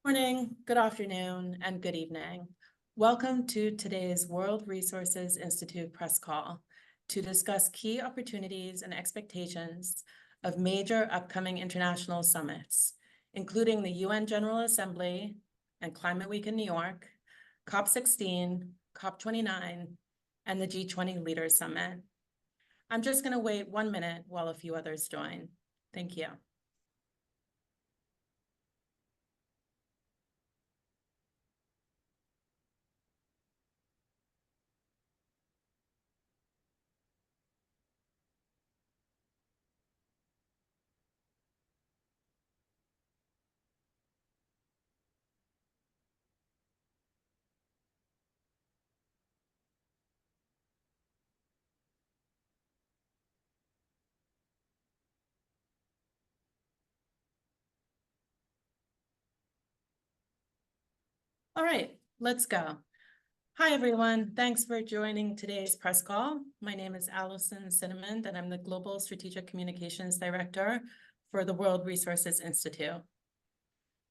Morning, good afternoon, and good evening. Welcome to today's World Resources Institute press call to discuss key opportunities and expectations of major upcoming international summits, including the UN General Assembly and Climate Week in New York, COP16, COP29, and the G20 Leaders Summit. I'm just going to wait 1 minute while a few others join. Thank you. All right, let's go. Hi, everyone. Thanks for joining today's press call. My name is Allison Cinnamon, and I'm the Global Strategic Communications Director for the World Resources Institute.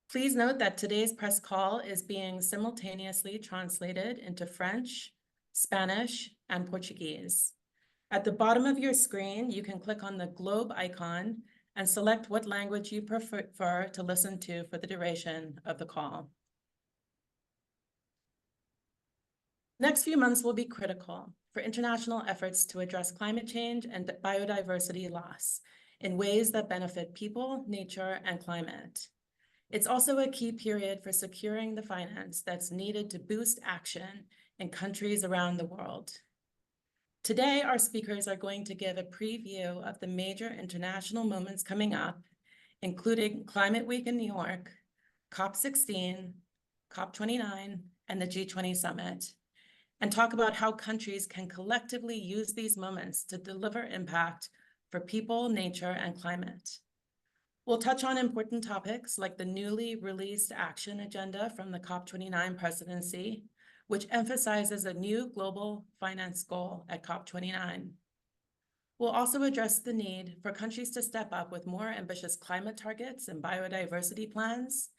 Please note that today's press call is being simultaneously translated into French, Spanish, and Portuguese. At the bottom of your screen, you can click on the globe icon and select what language you prefer to listen to for the duration of the call. Next few months will be critical for international efforts to address climate change and biodiversity loss in ways that benefit people, nature, and climate. It's also a key period for securing the finance that's needed to boost action in countries around the world. Today, our speakers are going to give a preview of the major international moments coming up, including Climate Week in New York, COP16, COP29, and the G20 Summit, and talk about how countries can collectively use these moments to deliver impact for people, nature, and climate. We'll touch on important topics like the newly released action agenda from the COP29 presidency, which emphasizes a new global finance goal at COP29. We'll also address the need for countries to step up with more ambitious climate targets and biodiversity plans,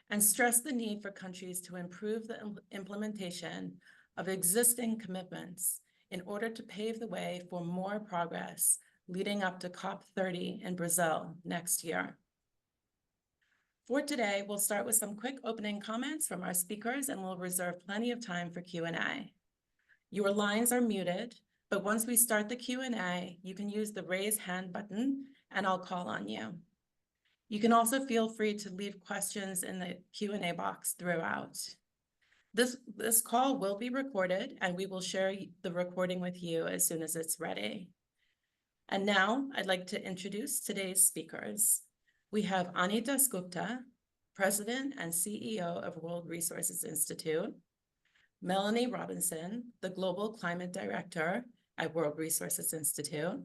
and stress the need for countries to improve the implementation of existing commitments in order to pave the way for more progress leading up to COP30 in Brazil next year. For today, we'll start with some quick opening comments from our speakers, and we'll reserve plenty of time for Q&A. Your lines are muted, but once we start the Q&A, you can use the raise hand button and I'll call on you. You can also feel free to leave questions in the Q&A box throughout. This call will be recorded, and we will share the recording with you as soon as it's ready. And now I'd like to introduce today's speakers. We have Ani Dasgupta, President and CEO of World Resources Institute, Melanie Robinson, the Global Climate Director at World Resources Institute,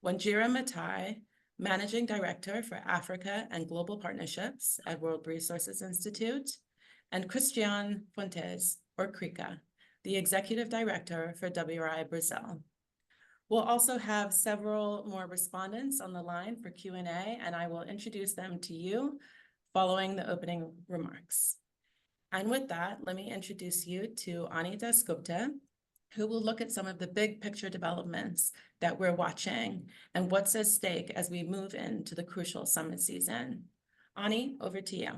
Wanjira Matai, Managing Director for Africa and Global Partnerships at World Resources Institute, and Cristian Fuentes, or Krika, the Executive Director for WRI Brazil. We'll also have several more respondents on the line for Q&A, and I will introduce them to you following the opening remarks. And with that, let me introduce you to Ani Dasgupta, who will look at some of the big picture developments that we're watching and what's at stake as we move into the crucial summit season. Ani, over to you.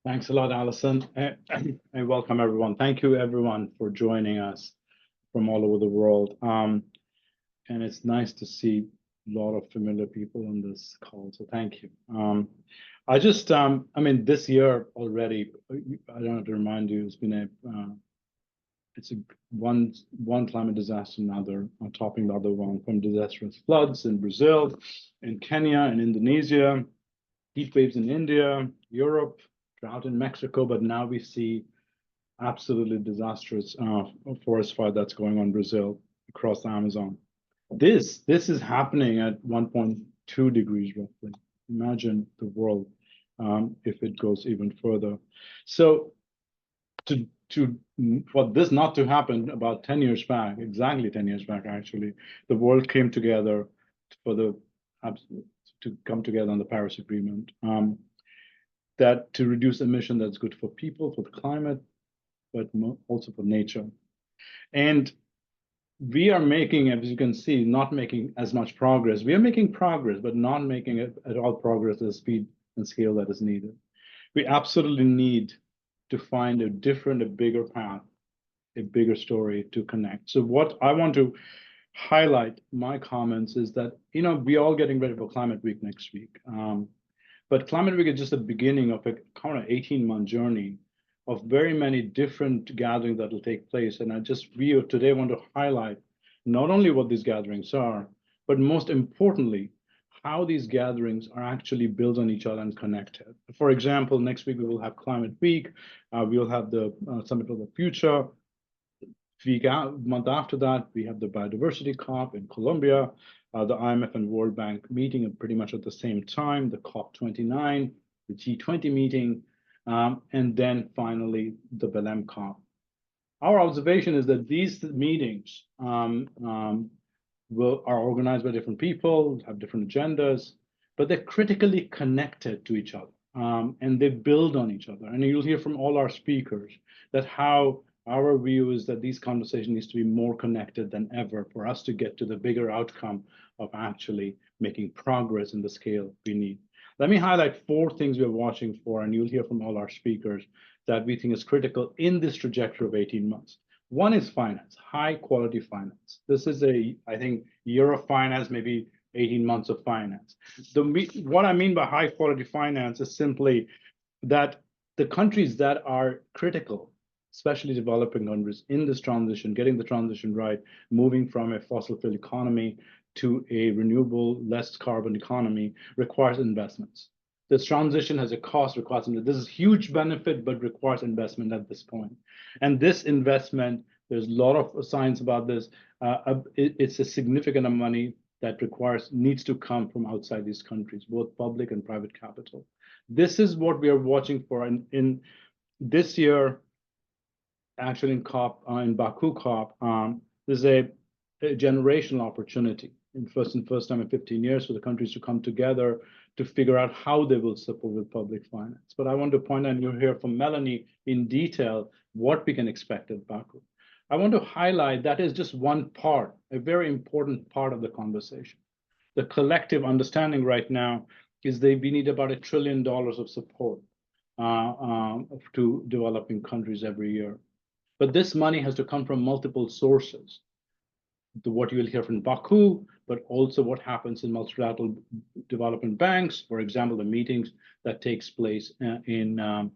Thanks a lot, Allison, and welcome everyone. Thank you everyone for joining us from all over the world. And it's nice to see a lot of familiar people on this call, so thank you. I mean, this year already, I don't have to remind you, it's been one climate disaster another, topping the other one, from disastrous floods in Brazil, in Kenya, in Indonesia, heat waves in India, Europe, drought in Mexico, but now we see absolutely disastrous forest fire that's going on in Brazil across the Amazon. This is happening at 1.2 degrees roughly. Imagine the world if it goes even further. So for this not to happen, about 10 years back, exactly 10 years back actually, the world came together to come together on the Paris Agreement. that to reduce emission that's good for people, for the climate, but also for nature. And we are making, as you can see, not making as much progress. We are making progress, but not making it at all progress at the speed and scale that is needed. We absolutely need to find a different, a bigger path, a bigger story to connect. So what I want to highlight my comments is that, we're all getting ready for Climate Week next week. But Climate Week is just the beginning of a kind of 18-month journey of very many different gatherings that will take place. And we today want to highlight not only what these gatherings are, but most importantly, how these gatherings are actually built on each other and connected. For example, next week we will have Climate Week. We will have the Summit of the Future. Month after that, we have the Biodiversity COP in Colombia, the IMF and World Bank meeting pretty much at the same time, the COP29, the G20 meeting, and then finally the Belém COP. Our observation is that these meetings are organized by different people, have different agendas, but they're critically connected to each other, and they build on each other. And you'll hear from all our speakers that how our view is that these conversations needs to be more connected than ever for us to get to the bigger outcome of actually making progress in the scale we need. Let me highlight 4 things we're watching for, and you'll hear from all our speakers that we think is critical in this trajectory of 18 months. One is finance, high quality finance. This is I think, year of finance, maybe 18 months of finance. What I mean by high quality finance is simply that the countries that are critical, especially developing countries in this transition, getting the transition right, moving from a fossil fuel economy to a renewable, less carbon economy, requires investments. This transition has a cost, requires investment. This is huge benefit, but requires investment at this point. And this investment, there's a lot of science about this. It's a significant amount of money that needs to come from outside these countries, both public and private capital. This is what we are watching for in this year. Actually, in Baku COP, there's a generational opportunity first time in 15 years for the countries to come together to figure out how they will support with public finance. But I want to point out, and you'll hear from Melanie in detail what we can expect at Baku. I want to highlight that is just one part, a very important part of the conversation. The collective understanding right now is that we need about $1 trillion of support to developing countries every year. But this money has to come from multiple sources. What you will hear from Baku, but also what happens in multilateral development banks, for example, the meetings that takes place in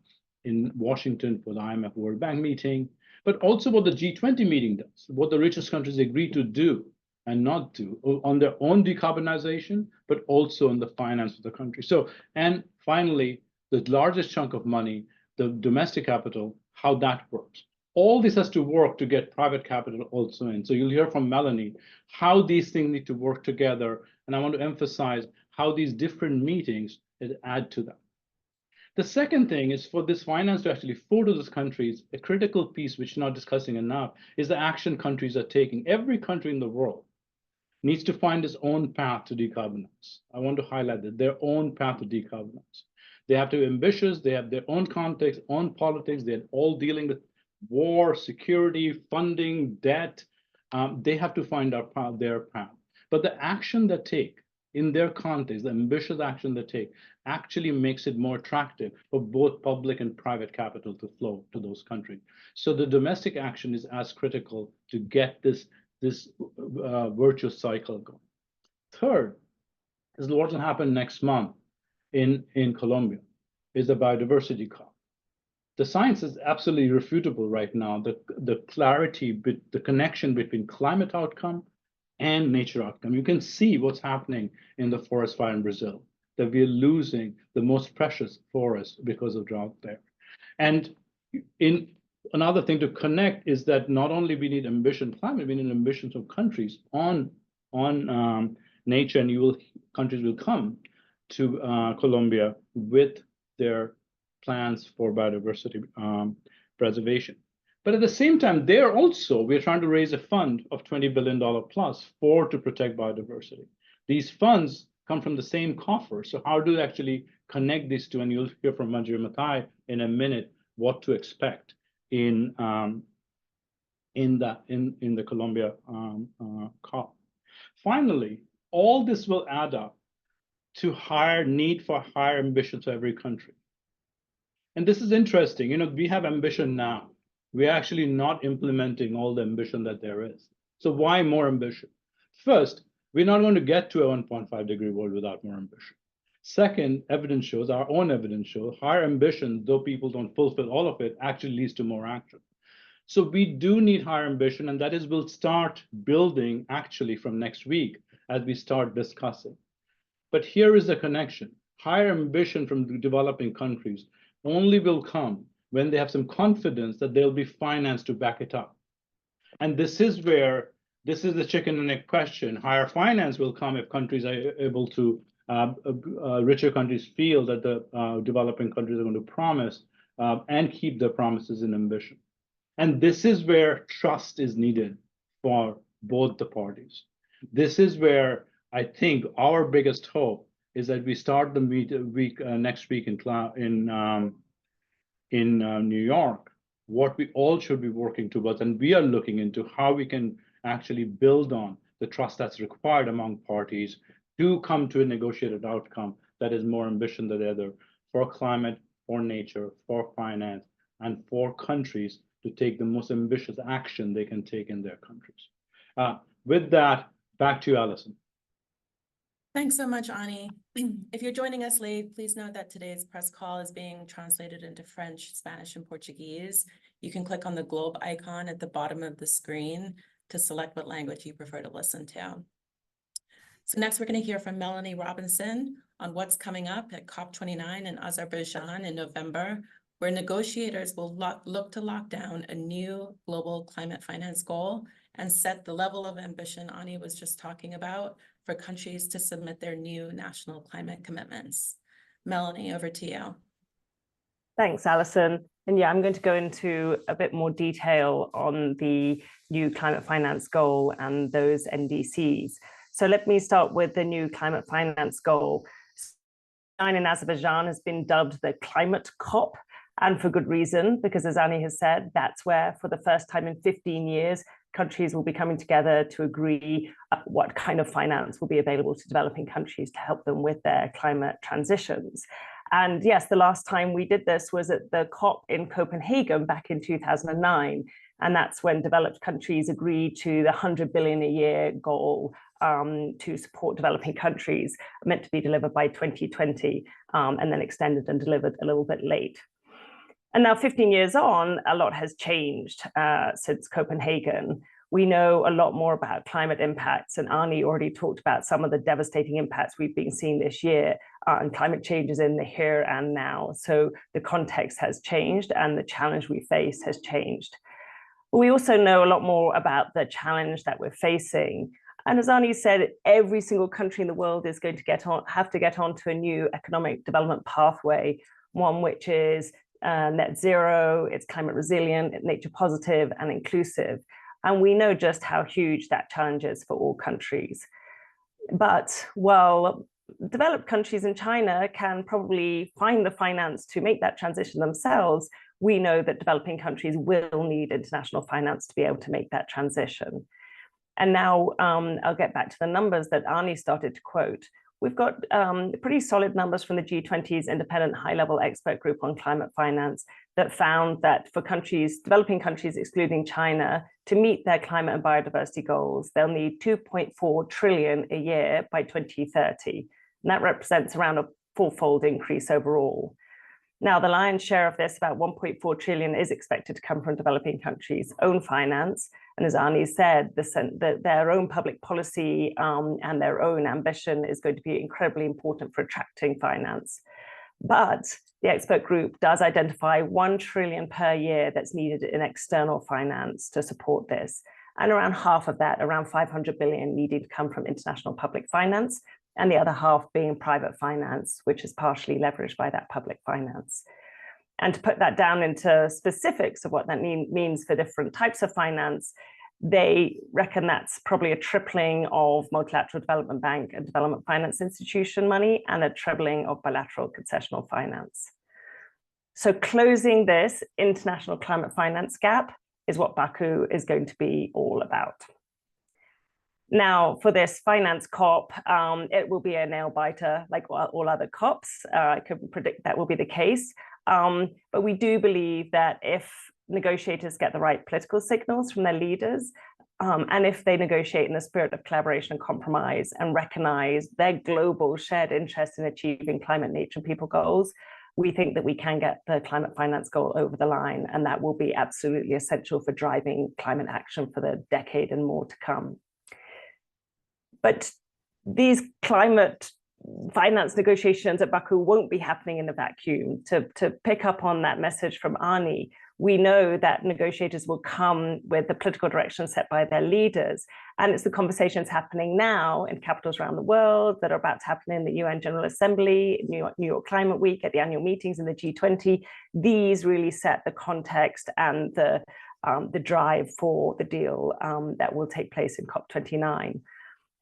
Washington for the IMF World Bank meeting, but also what the G20 meeting does, what the richest countries agree to do and not do on their own decarbonization, but also in the finance of the country. So, and finally, the largest chunk of money, the domestic capital, how that works. All this has to work to get private capital also in. So you'll hear from Melanie how these things need to work together. And I want to emphasize how these different meetings add to that. The second thing is for this finance to actually flow to those countries, a critical piece which we're not discussing enough is the action countries are taking. Every country in the world needs to find its own path to decarbonize. I want to highlight that, their own path to decarbonize. They have to be ambitious, they have their own context, own politics, they're all dealing with war, security, funding, debt. They have to find their path. But the action they take in their context, the ambitious action they take, actually makes it more attractive for both public and private capital to flow to those countries. So the domestic action is as critical to get this virtuous cycle going. Third is what will happen next month in Colombia, is the Biodiversity COP. The science is absolutely irrefutable right now. The clarity, the connection between climate outcome and nature outcome. You can see what's happening in the forest fire in Brazil, that we're losing the most precious forest because of drought there. And another thing to connect is that not only we need ambition climate, we need ambitions of countries on nature, and countries will come to Colombia with their plans for biodiversity preservation. But at the same time, we're trying to raise a fund of $20 billion plus to protect biodiversity. These funds come from the same coffer. So how do they actually connect these two, and you'll hear from Manjir Mathai in a minute what to expect in the Colombia COP. Finally, all this will add up to need for higher ambition to every country. And this is interesting. You know, we have ambition now. We're actually not implementing all the ambition that there is. So why more ambition? First, we're not going to get to a 1.5 degree world without more ambition. Second, evidence shows, our own evidence shows, higher ambition, though people don't fulfill all of it, actually leads to more action. So we do need higher ambition, and that is we'll start building actually from next week as we start discussing. But here is the connection. Higher ambition from the developing countries only will come when they have some confidence that there'll be finance to back it up. And this is the chicken and egg question. Higher finance will come if countries are able to, richer countries feel that the developing countries are going to promise and keep their promises and ambition. And this is where trust is needed for both the parties. This is where I think our biggest hope is that we start the next week in New York, what we all should be working towards, and we are looking into how we can actually build on the trust that's required among parties to come to a negotiated outcome that is more ambition than the other for climate, for nature, for finance, and for countries to take the most ambitious action they can take in their countries. With that, back to you, Alison. Thanks so much, Ani. If you're joining us late, please note that today's press call is being translated into French, Spanish, and Portuguese. You can click on the globe icon at the bottom of the screen to select what language you prefer to listen to. So next, we're going to hear from Melanie Robinson on what's coming up at COP29 in Azerbaijan in November, where negotiators will look to lock down a new global climate finance goal and set the level of ambition Ani was just talking about for countries to submit their new national climate commitments. Melanie, over to you. Thanks, Alison. And yeah, I'm going to go into a bit more detail on the new climate finance goal and those NDCs. So let me start with the new climate finance goal. In Azerbaijan has been dubbed the climate COP, and for good reason, because as Ani has said, that's where for the first time in 15 years, countries will be coming together to agree what kind of finance will be available to developing countries to help them with their climate transitions. And yes, the last time we did this was at the COP in Copenhagen back in 2009. And that's when developed countries agreed to the 100 billion a year goal to support developing countries, meant to be delivered by 2020, and then extended and delivered a little bit late. And now 15 years on, a lot has changed since Copenhagen. We know a lot more about climate impacts, and Ani already talked about some of the devastating impacts we've been seeing this year, and climate change is in the here and now. So the context has changed and the challenge we face has changed. But we also know a lot more about the challenge that we're facing. And as Ani said, every single country in the world is going to have to get onto a new economic development pathway, one which is net zero, it's climate resilient, nature positive and inclusive. And we know just how huge that challenge is for all countries. But while developed countries in China can probably find the finance to make that transition themselves, we know that developing countries will need international finance to be able to make that transition. And now I'll get back to the numbers that Ani started to quote. We've got pretty solid numbers from the G20's independent high-level expert group on climate finance that found that for countries, developing countries excluding China, to meet their climate and biodiversity goals, they'll need 2.4 trillion a year by 2030. And that represents around a fourfold increase overall. Now, the lion's share of this, about 1.4 trillion, is expected to come from developing countries' own finance. And as Ani said, their own public policy and their own ambition is going to be incredibly important for attracting finance. But the expert group does identify 1 trillion per year that's needed in external finance to support this. And around half of that, around 500 billion, needed to come from international public finance, and the other half being private finance, which is partially leveraged by that public finance. And to put that down into specifics of what that means for different types of finance, They reckon that's probably a tripling of multilateral development bank and development finance institution money and a trebling of bilateral concessional finance. So closing this international climate finance gap is what Baku is going to be all about. Now, for this finance COP, it will be a nail biter like all other COPs. I could predict that will be the case. But we do believe that if negotiators get the right political signals from their leaders, and if they negotiate in the spirit of collaboration and compromise and recognize their global shared interest in achieving climate, nature, and people goals, we think that we can get the climate finance goal over the line, and that will be absolutely essential for driving climate action for the decade and more to come. But these climate finance negotiations at Baku won't be happening in a vacuum. To pick up on that message from Arnie, we know that negotiators will come with the political direction set by their leaders. And it's the conversations happening now in capitals around the world that are about to happen in the UN General Assembly, New York Climate Week, at the annual meetings in the G20. These really set the context and the drive for the deal that will take place in COP29.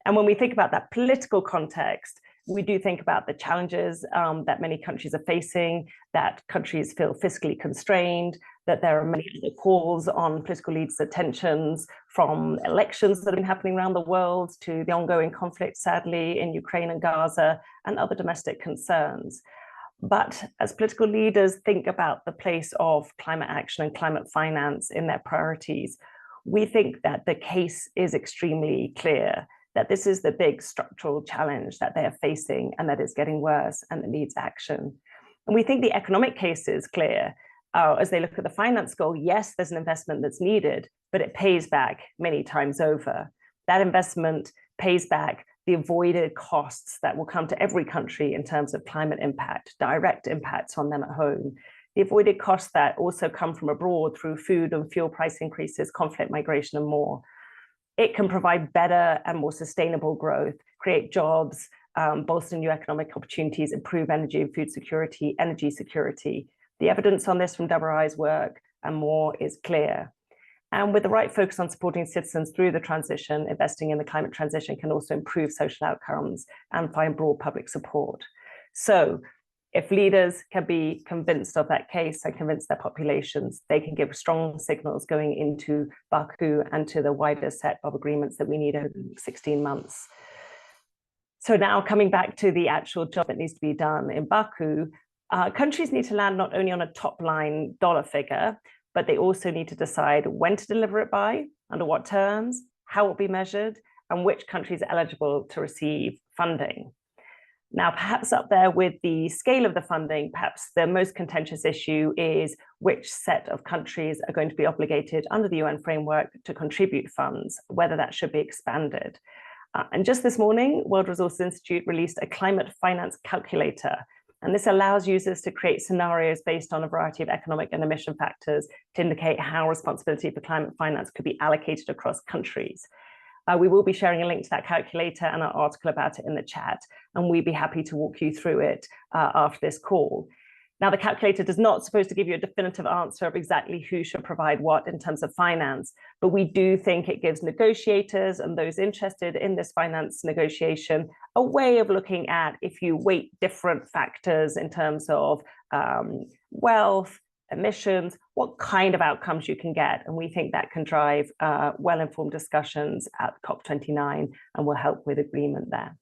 And when we think about that political context, we do think about the challenges that many countries are facing, that countries feel fiscally constrained, that there are many other calls on political leaders' attentions, from elections that have been happening around the world to the ongoing conflict, sadly, in Ukraine and Gaza, and other domestic concerns. But as political leaders think about the place of climate action and climate finance in their priorities, we think that the case is extremely clear, that this is the big structural challenge that they're facing and that is getting worse and that needs action. And we think the economic case is clear. As they look at the finance goal, yes, there's an investment that's needed, but it pays back many times over. That investment pays back the avoided costs that will come to every country in terms of climate impact, direct impacts on them at home. The avoided costs that also come from abroad through food and fuel price increases, conflict, migration, and more. It can provide better and more sustainable growth, create jobs, bolster new economic opportunities, improve energy and food security, energy security. The evidence on this from WRI's work and more is clear. And with the right focus on supporting citizens through the transition, investing in the climate transition can also improve social outcomes and find broad public support. So if leaders can be convinced of that case and convince their populations, they can give strong signals going into Baku and to the wider set of agreements that we need over 16 months. So now coming back to the actual job that needs to be done in Baku, countries need to land not only on a top line dollar figure, but they also need to decide when to deliver it by, under what terms, how it will be measured, and which countries are eligible to receive funding. Now, perhaps up there with the scale of the funding, perhaps the most contentious issue is which set of countries are going to be obligated under the UN framework to contribute funds, whether that should be expanded. And just this morning, World Resources Institute released a climate finance calculator. And this allows users to create scenarios based on a variety of economic and emission factors to indicate how responsibility for climate finance could be allocated across countries. We will be sharing a link to that calculator and an article about it in the chat, and we'd be happy to walk you through it after this call. Now, the calculator is not supposed to give you a definitive answer of exactly who should provide what in terms of finance, but we do think it gives negotiators and those interested in this finance negotiation a way of looking at, if you weight different factors in terms of wealth, emissions, what kind of outcomes you can get. And we think that can drive well-informed discussions at COP29 and will help with agreement there.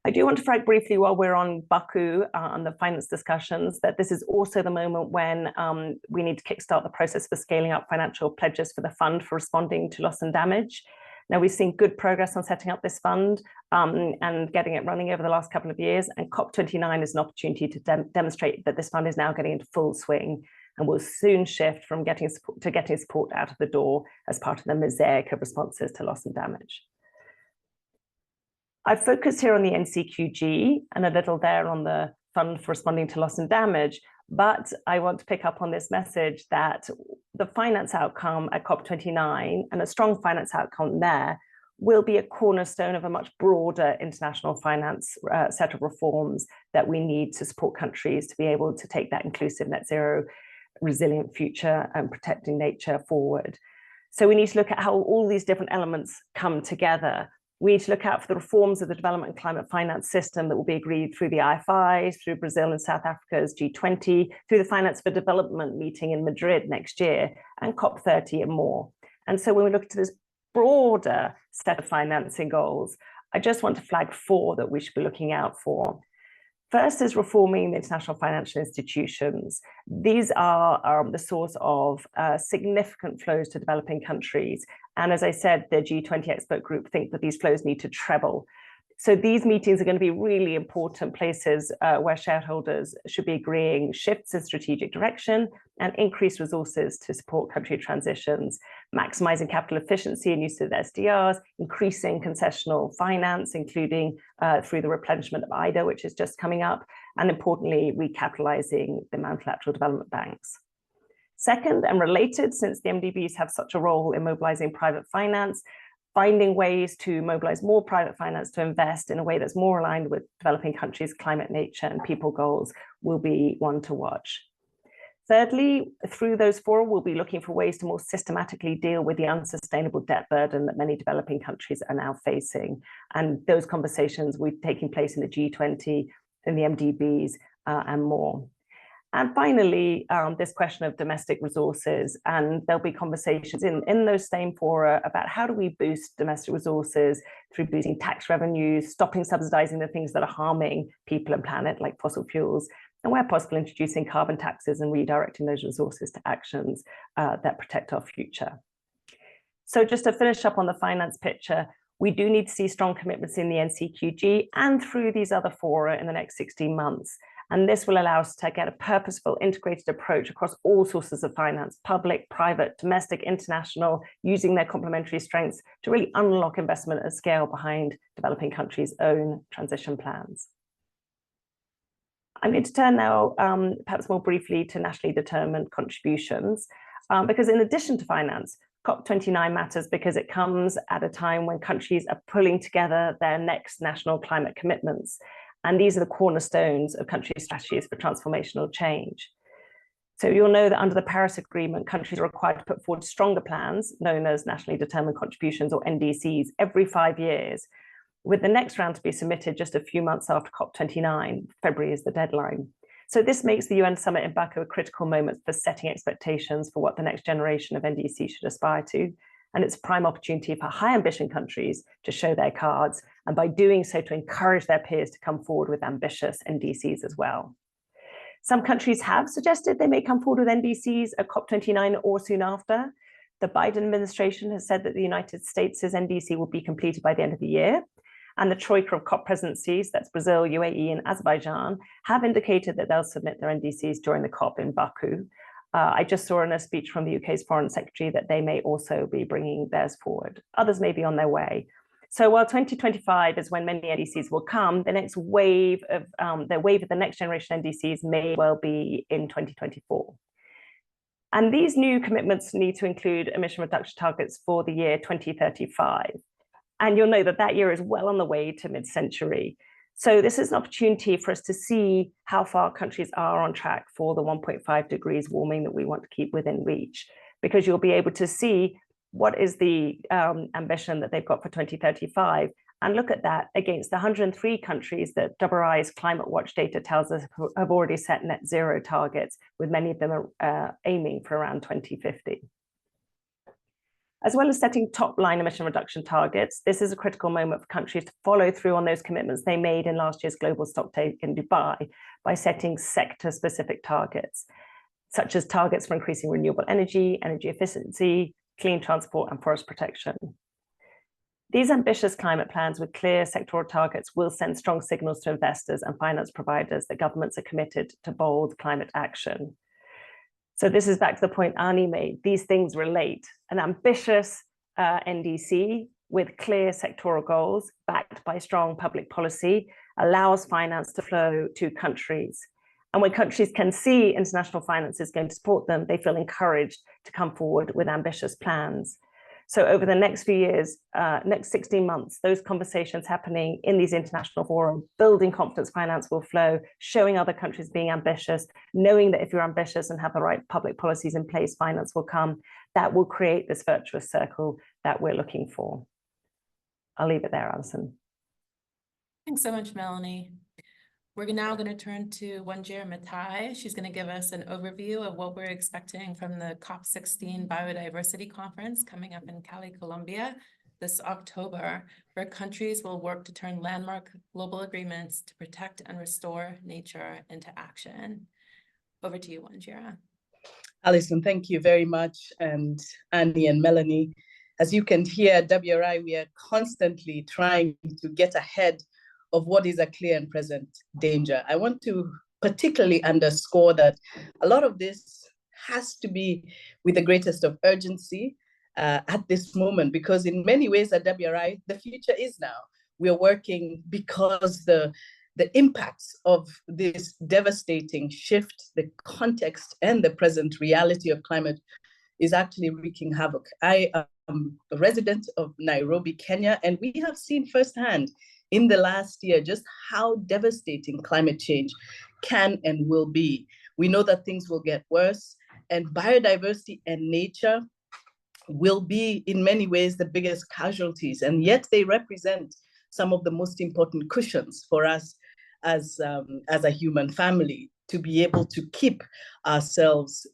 I do want to flag briefly while we're on Baku on the finance discussions that this is also the moment when we need to kickstart the process for scaling up financial pledges for the fund for responding to loss and damage. Now, we've seen good progress on setting up this fund and getting it running over the last couple of years, and COP29 is an opportunity to demonstrate that this fund is now getting into full swing and will soon shift from getting support out of the door as part of the mosaic of responses to loss and damage. I've focused here on the NCQG and a little there on the Fund for Responding to Loss and Damage, but I want to pick up on this message that the finance outcome at COP29 and a strong finance outcome there will be a cornerstone of a much broader international finance set of reforms that we need to support countries to be able to take that inclusive net zero resilient future and protecting nature forward. So we need to look at how all these different elements come together. We need to look out for the reforms of the development and climate finance system that will be agreed through the IFI, through Brazil and South Africa's G20, through the Finance for Development meeting in Madrid next year, and COP30 and more. And so when we look at this broader set of financing goals, I just want to flag 4 that we should be looking out for. First is reforming the international financial institutions. These are the source of significant flows to developing countries. And as I said, the G20 expert group think that these flows need to treble. So these meetings are going to be really important places where shareholders should be agreeing shifts in strategic direction and increased resources to support country transitions, maximizing capital efficiency and use of SDRs, increasing concessional finance, including through the replenishment of IDA, which is just coming up, and importantly, recapitalizing the multilateral development banks. Second, and related, since the MDBs have such a role in mobilizing private finance, finding ways to mobilize more private finance to invest in a way that's more aligned with developing countries' climate, nature, and people goals will be one to watch. Thirdly, through those 4, we'll be looking for ways to more systematically deal with the unsustainable debt burden that many developing countries are now facing. And those conversations will be taking place in the G20, in the MDBs, and more. And finally, this question of domestic resources, and there'll be conversations in those same fora about how do we boost domestic resources through boosting tax revenues, stopping subsidizing the things that are harming people and planet, like fossil fuels, and where possible, introducing carbon taxes and redirecting those resources to actions that protect our future. So just to finish up on the finance picture, we do need to see strong commitments in the NCQG and through these other fora in the next 16 months. And this will allow us to get a purposeful, integrated approach across all sources of finance, public, private, domestic, international, using their complementary strengths to really unlock investment at scale behind developing countries' own transition plans. I'm going to turn now, perhaps more briefly, to nationally determined contributions, because in addition to finance, COP29 matters because it comes at a time when countries are pulling together their next national climate commitments. And these are the cornerstones of country strategies for transformational change. So you'll know that under the Paris Agreement, countries are required to put forward stronger plans, known as nationally determined contributions or NDCs, every 5 years, with the next round to be submitted just a few months after COP29. February is the deadline. So this makes the UN summit in Baku a critical moment for setting expectations for what the next generation of NDC should aspire to. And it's a prime opportunity for high ambition countries to show their cards, and by doing so to encourage their peers to come forward with ambitious NDCs as well. Some countries have suggested they may come forward with NDCs at COP29 or soon after. The Biden administration has said that the United States' NDC will be completed by the end of the year. And the troika of COP presidencies, that's Brazil, UAE, and Azerbaijan, have indicated that they'll submit their NDCs during the COP in Baku. I just saw in a speech from the UK's Foreign Secretary that they may also be bringing theirs forward. Others may be on their way. So while 2025 is when many NDCs will come, the next wave of the next generation NDCs may well be in 2024. And these new commitments need to include emission reduction targets for the year 2035. And you'll know that that year is well on the way to mid-century. So this is an opportunity for us to see how far countries are on track for the 1.5 degrees warming that we want to keep within reach, because you'll be able to see what is the ambition that they've got for 2035 and look at that against the 103 countries that WRI's Climate Watch data tells us have already set net zero targets, with many of them aiming for around 2050. As well as setting top-line emission reduction targets, this is a critical moment for countries to follow through on those commitments they made in last year's global stocktake in Dubai by setting sector-specific targets, such as targets for increasing renewable energy, energy efficiency, clean transport, and forest protection. These ambitious climate plans with clear sectoral targets will send strong signals to investors and finance providers that governments are committed to bold climate action. So this is back to the point Arnie made. These things relate. An ambitious NDC with clear sectoral goals backed by strong public policy allows finance to flow to countries. And when countries can see international finance is going to support them, they feel encouraged to come forward with ambitious plans. So over the next few years, next 16 months, those conversations happening in these international forums, building confidence finance will flow, showing other countries being ambitious, knowing that if you're ambitious and have the right public policies in place, finance will come. That will create this virtuous circle that we're looking for. I'll leave it there, Alison. Thanks so much, Melanie. We're now going to turn to Wanjira Mathai. She's going to give us an overview of what we're expecting from the COP16 Biodiversity Conference coming up in Cali, Colombia this October, where countries will work to turn landmark global agreements to protect and restore nature into action. Over to you, Wanjira. Alison, thank you very much. And Annie and Melanie, as you can hear at WRI, we are constantly trying to get ahead of what is a clear and present danger. I want to particularly underscore that a lot of this has to be with the greatest of urgency at this moment, because in many ways at WRI, the future is now. We are working because the impacts of this devastating shift, the context and the present reality of climate is actually wreaking havoc. I am a resident of Nairobi, Kenya, and we have seen firsthand in the last year just how devastating climate change can and will be. We know that things will get worse, and biodiversity and nature will be in many ways the biggest casualties, and yet they represent some of the most important cushions for us as a human family to be able to keep ourselves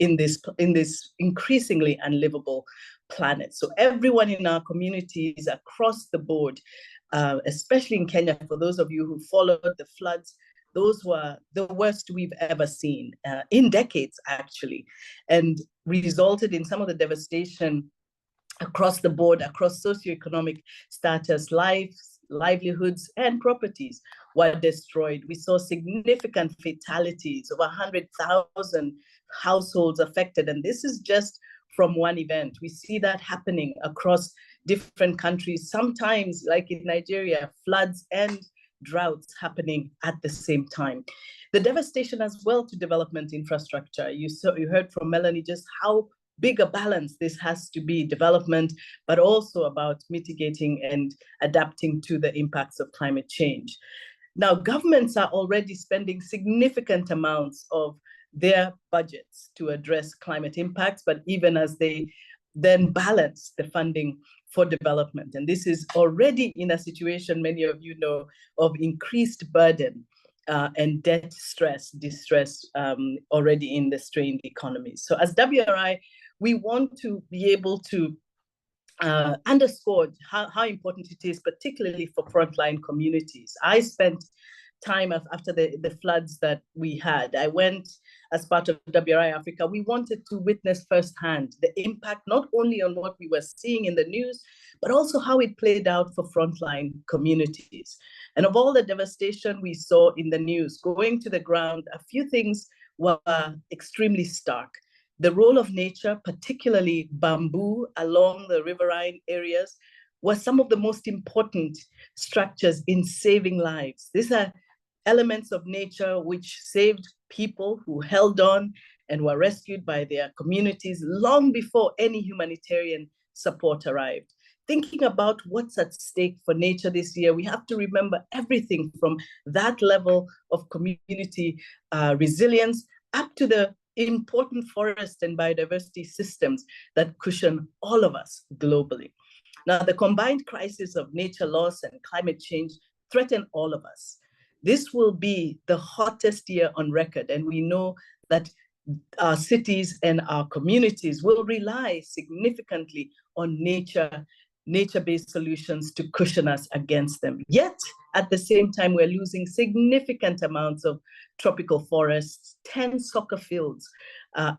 in this increasingly unlivable planet. So everyone in our communities across the board, especially in Kenya, for those of you who followed the floods, those were the worst we've ever seen in decades, actually, and resulted in some of the devastation across the board, across socioeconomic status, livelihoods, and properties were destroyed. We saw significant fatalities, over 100,000 households affected, and this is just from one event. We see that happening across different countries, sometimes like in Nigeria, floods and droughts happening at the same time. The devastation as well to development infrastructure. You heard from Melanie just how big a balance this has to be, development, but also about mitigating and adapting to the impacts of climate change. Now, governments are already spending significant amounts of their budgets to address climate impacts, but even as they then balance the funding for development. And this is already in a situation, many of you know, of increased burden and debt distress already in the strained economies. So as WRI, we want to be able to underscore how important it is, particularly for frontline communities. I spent time after the floods that we had. I went as part of WRI Africa. We wanted to witness firsthand the impact, not only on what we were seeing in the news, but also how it played out for frontline communities. And of all the devastation we saw in the news, going to the ground, a few things were extremely stark. The role of nature, particularly bamboo along the riverine areas, was some of the most important structures in saving lives. These are elements of nature which saved people who held on and were rescued by their communities long before any humanitarian support arrived. Thinking about what's at stake for nature this year, we have to remember everything from that level of community resilience up to the important forest and biodiversity systems that cushion all of us globally. Now, the combined crisis of nature loss and climate change threaten all of us. This will be the hottest year on record, and we know that our cities and our communities will rely significantly on nature-based solutions to cushion us against them. Yet, at the same time, we're losing significant amounts of tropical forests, 10 soccer fields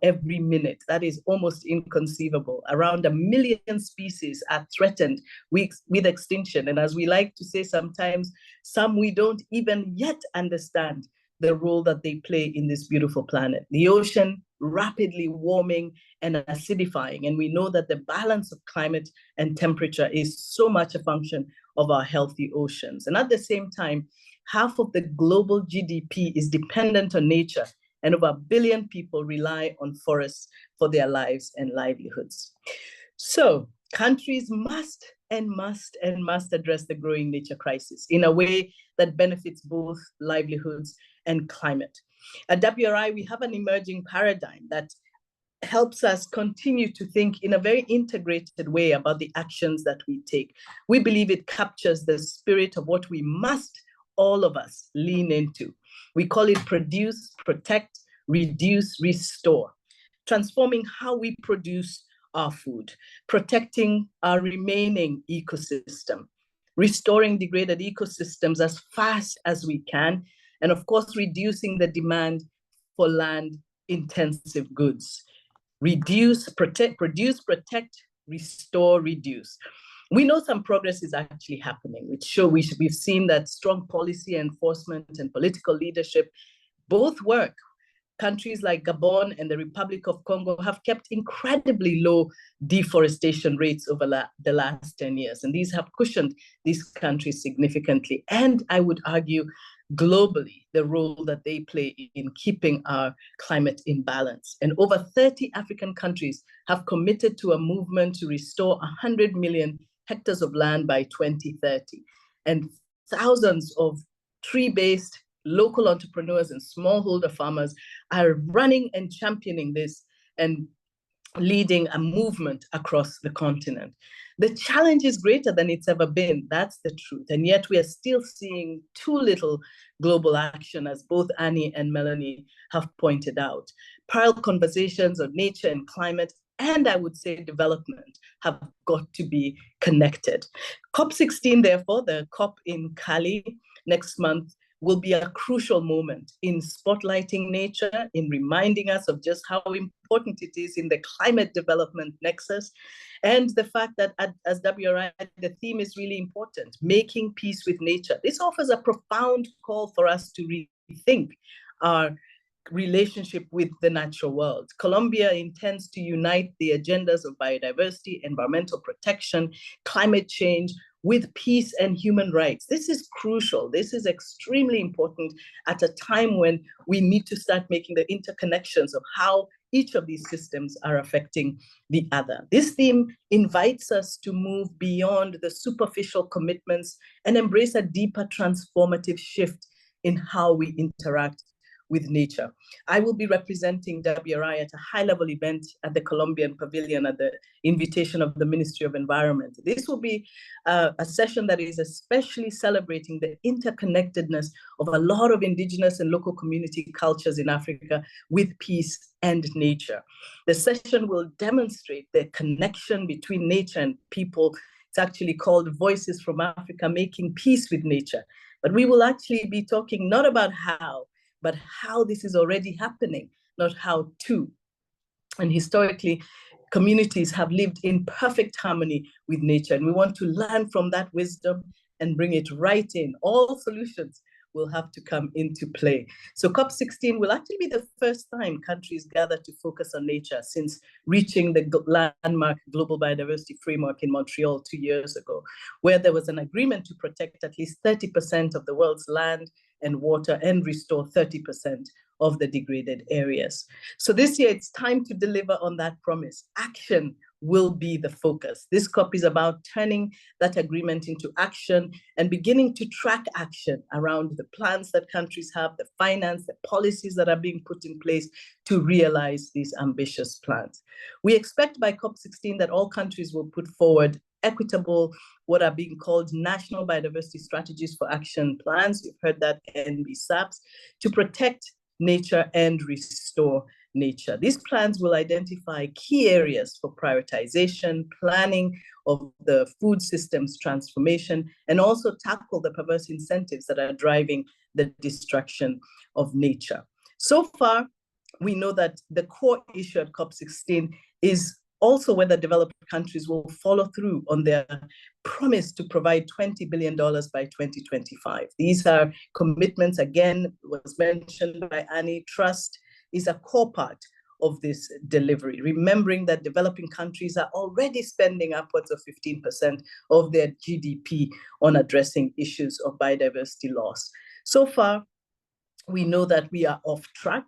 every minute. That is almost inconceivable. Around 1 million species are threatened with extinction. And as we like to say sometimes, some we don't even yet understand the role that they play in this beautiful planet. The ocean rapidly warming and acidifying. And we know that the balance of climate and temperature is so much a function of our healthy oceans. And at the same time, half of the global GDP is dependent on nature, and over 1 billion people rely on forests for their lives and livelihoods. So countries must address the growing nature crisis in a way that benefits both livelihoods and climate. At WRI, we have an emerging paradigm that helps us continue to think in a very integrated way about the actions that we take. We believe it captures the spirit of what we must, all of us, lean into. We call it produce, protect, reduce, restore, transforming how we produce our food, protecting our remaining ecosystem, restoring degraded ecosystems as fast as we can, and of course, reducing the demand for land-intensive goods. Reduce, protect, produce, protect, restore, reduce. We know some progress is actually happening, which we've seen that strong policy enforcement and political leadership both work. Countries like Gabon and the Republic of Congo have kept incredibly low deforestation rates over the last 10 years. And these have cushioned these countries significantly. And I would argue globally, the role that they play in keeping our climate in balance. And over 30 African countries have committed to a movement to restore 100 million hectares of land by 2030. And thousands of tree-based local entrepreneurs and smallholder farmers are running and championing this and leading a movement across the continent. The challenge is greater than it's ever been. That's the truth. And yet we are still seeing too little global action, as both Annie and Melanie have pointed out. Parallel conversations on nature and climate, and I would say development, have got to be connected. COP16, therefore, the COP in Cali next month, will be a crucial moment in spotlighting nature, in reminding us of just how important it is in the climate development nexus, and the fact that as WRI, the theme is really important, making peace with nature. This offers a profound call for us to rethink our relationship with the natural world. Colombia intends to unite the agendas of biodiversity, environmental protection, climate change, with peace and human rights. This is crucial. This is extremely important at a time when we need to start making the interconnections of how each of these systems are affecting the other. This theme invites us to move beyond the superficial commitments and embrace a deeper transformative shift in how we interact with nature. I will be representing WRI at a high-level event at the Colombian Pavilion at the invitation of the Ministry of Environment. This will be a session that is especially celebrating the interconnectedness of a lot of indigenous and local community cultures in Africa with peace and nature. The session will demonstrate the connection between nature and people. It's actually called Voices from Africa, Making Peace with Nature. But we will actually be talking not about how, but how this is already happening, not how to. And historically, communities have lived in perfect harmony with nature, and we want to learn from that wisdom and bring it right in. All solutions will have to come into play. So COP16 will actually be the first time countries gather to focus on nature since reaching the landmark Global Biodiversity Framework in Montreal 2 years ago, where there was an agreement to protect at least 30% of the world's land and water and restore 30% of the degraded areas. So this year, it's time to deliver on that promise. Action will be the focus. This COP is about turning that agreement into action and beginning to track action around the plans that countries have, the finance, the policies that are being put in place to realize these ambitious plans. We expect by COP16 that all countries will put forward equitable, what are being called national biodiversity strategies for action plans. You've heard that NBSAPs, to protect nature and restore nature. These plans will identify key areas for prioritization, planning of the food systems transformation, and also tackle the perverse incentives that are driving the destruction of nature. So far, we know that the core issue at COP16 is also whether developed countries will follow through on their promise to provide $20 billion by 2025. These are commitments, again, was mentioned by Annie. Trust is a core part of this delivery, remembering that developing countries are already spending upwards of 15% of their GDP on addressing issues of biodiversity loss. So far, we know that we are off track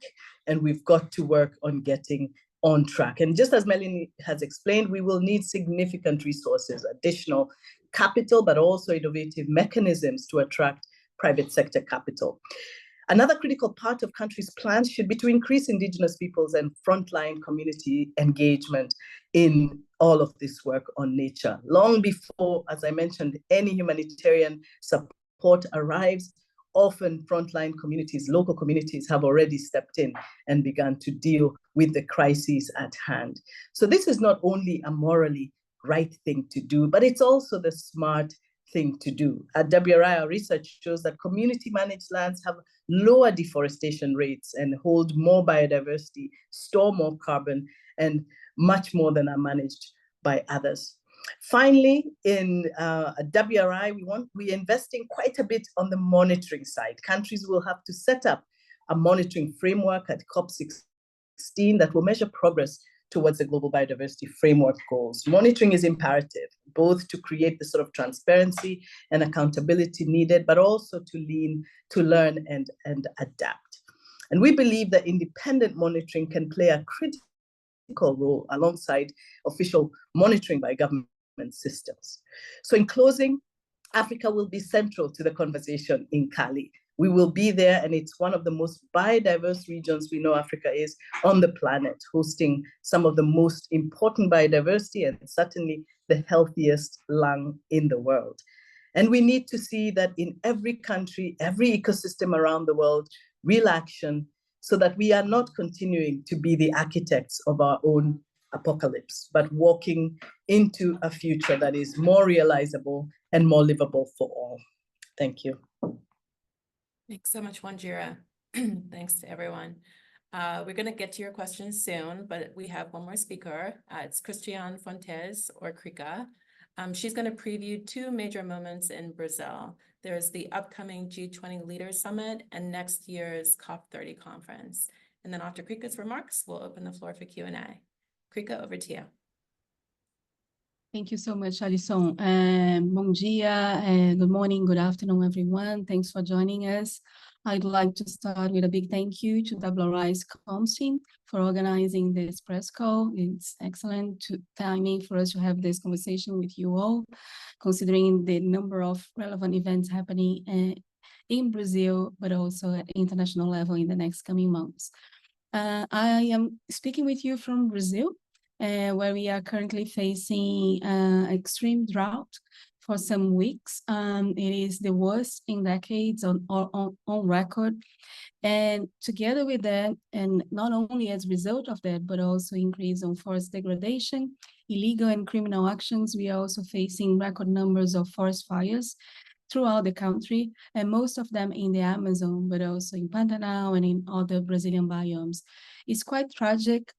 and we've got to work on getting on track. And just as Melanie has explained, we will need significant resources, additional capital, but also innovative mechanisms to attract private sector capital. Another critical part of countries' plans should be to increase Indigenous peoples and frontline community engagement in all of this work on nature. Long before, as I mentioned, any humanitarian support arrives, often frontline communities, local communities have already stepped in and begun to deal with the crises at hand. So this is not only a morally right thing to do, but it's also the smart thing to do. At WRI, our research shows that community managed lands have lower deforestation rates and hold more biodiversity, store more carbon, and much more than are managed by others. Finally, in WRI, we're investing quite a bit on the monitoring side. Countries will have to set up a monitoring framework at COP16 that will measure progress towards the global biodiversity framework goals. Monitoring is imperative, both to create the sort of transparency and accountability needed, but also to learn and adapt. And we believe that independent monitoring can play a critical role alongside official monitoring by government systems. So in closing, Africa will be central to the conversation in Cali. We will be there, and it's one of the most biodiverse regions we know Africa is on the planet, hosting some of the most important biodiversity and certainly the healthiest lung in the world. And we need to see that in every country, every ecosystem around the world, real action, so that we are not continuing to be the architects of our own apocalypse, but walking into a future that is more realizable and more livable for all. Thank you. Thanks so much, Wanjira. Thanks to everyone. We're going to get to your questions soon, but we have one more speaker. It's Christiane Fontes, or Krika. She's going to preview two major moments in Brazil. There's the upcoming G20 Leaders Summit and next year's COP30 conference. And then after Krika's remarks, we'll open the floor for Q&A. Krika, over to you. Thank you so much, Alison. Bom dia, good morning, good afternoon, everyone. Thanks for joining us. I'd like to start with a big thank you to WRI's comms team for organizing this press call. It's excellent timing for us to have this conversation with you all, considering the number of relevant events happening in Brazil, but also at international level in the next coming months. I am speaking with you from Brazil, where we are currently facing extreme drought for some weeks. It is the worst in decades on record. And together with that, and not only as a result of that, but also increase on forest degradation, illegal and criminal actions, we are also facing record numbers of forest fires throughout the country, and most of them in the Amazon, but also in Pantanal and in other Brazilian biomes. It's quite tragic.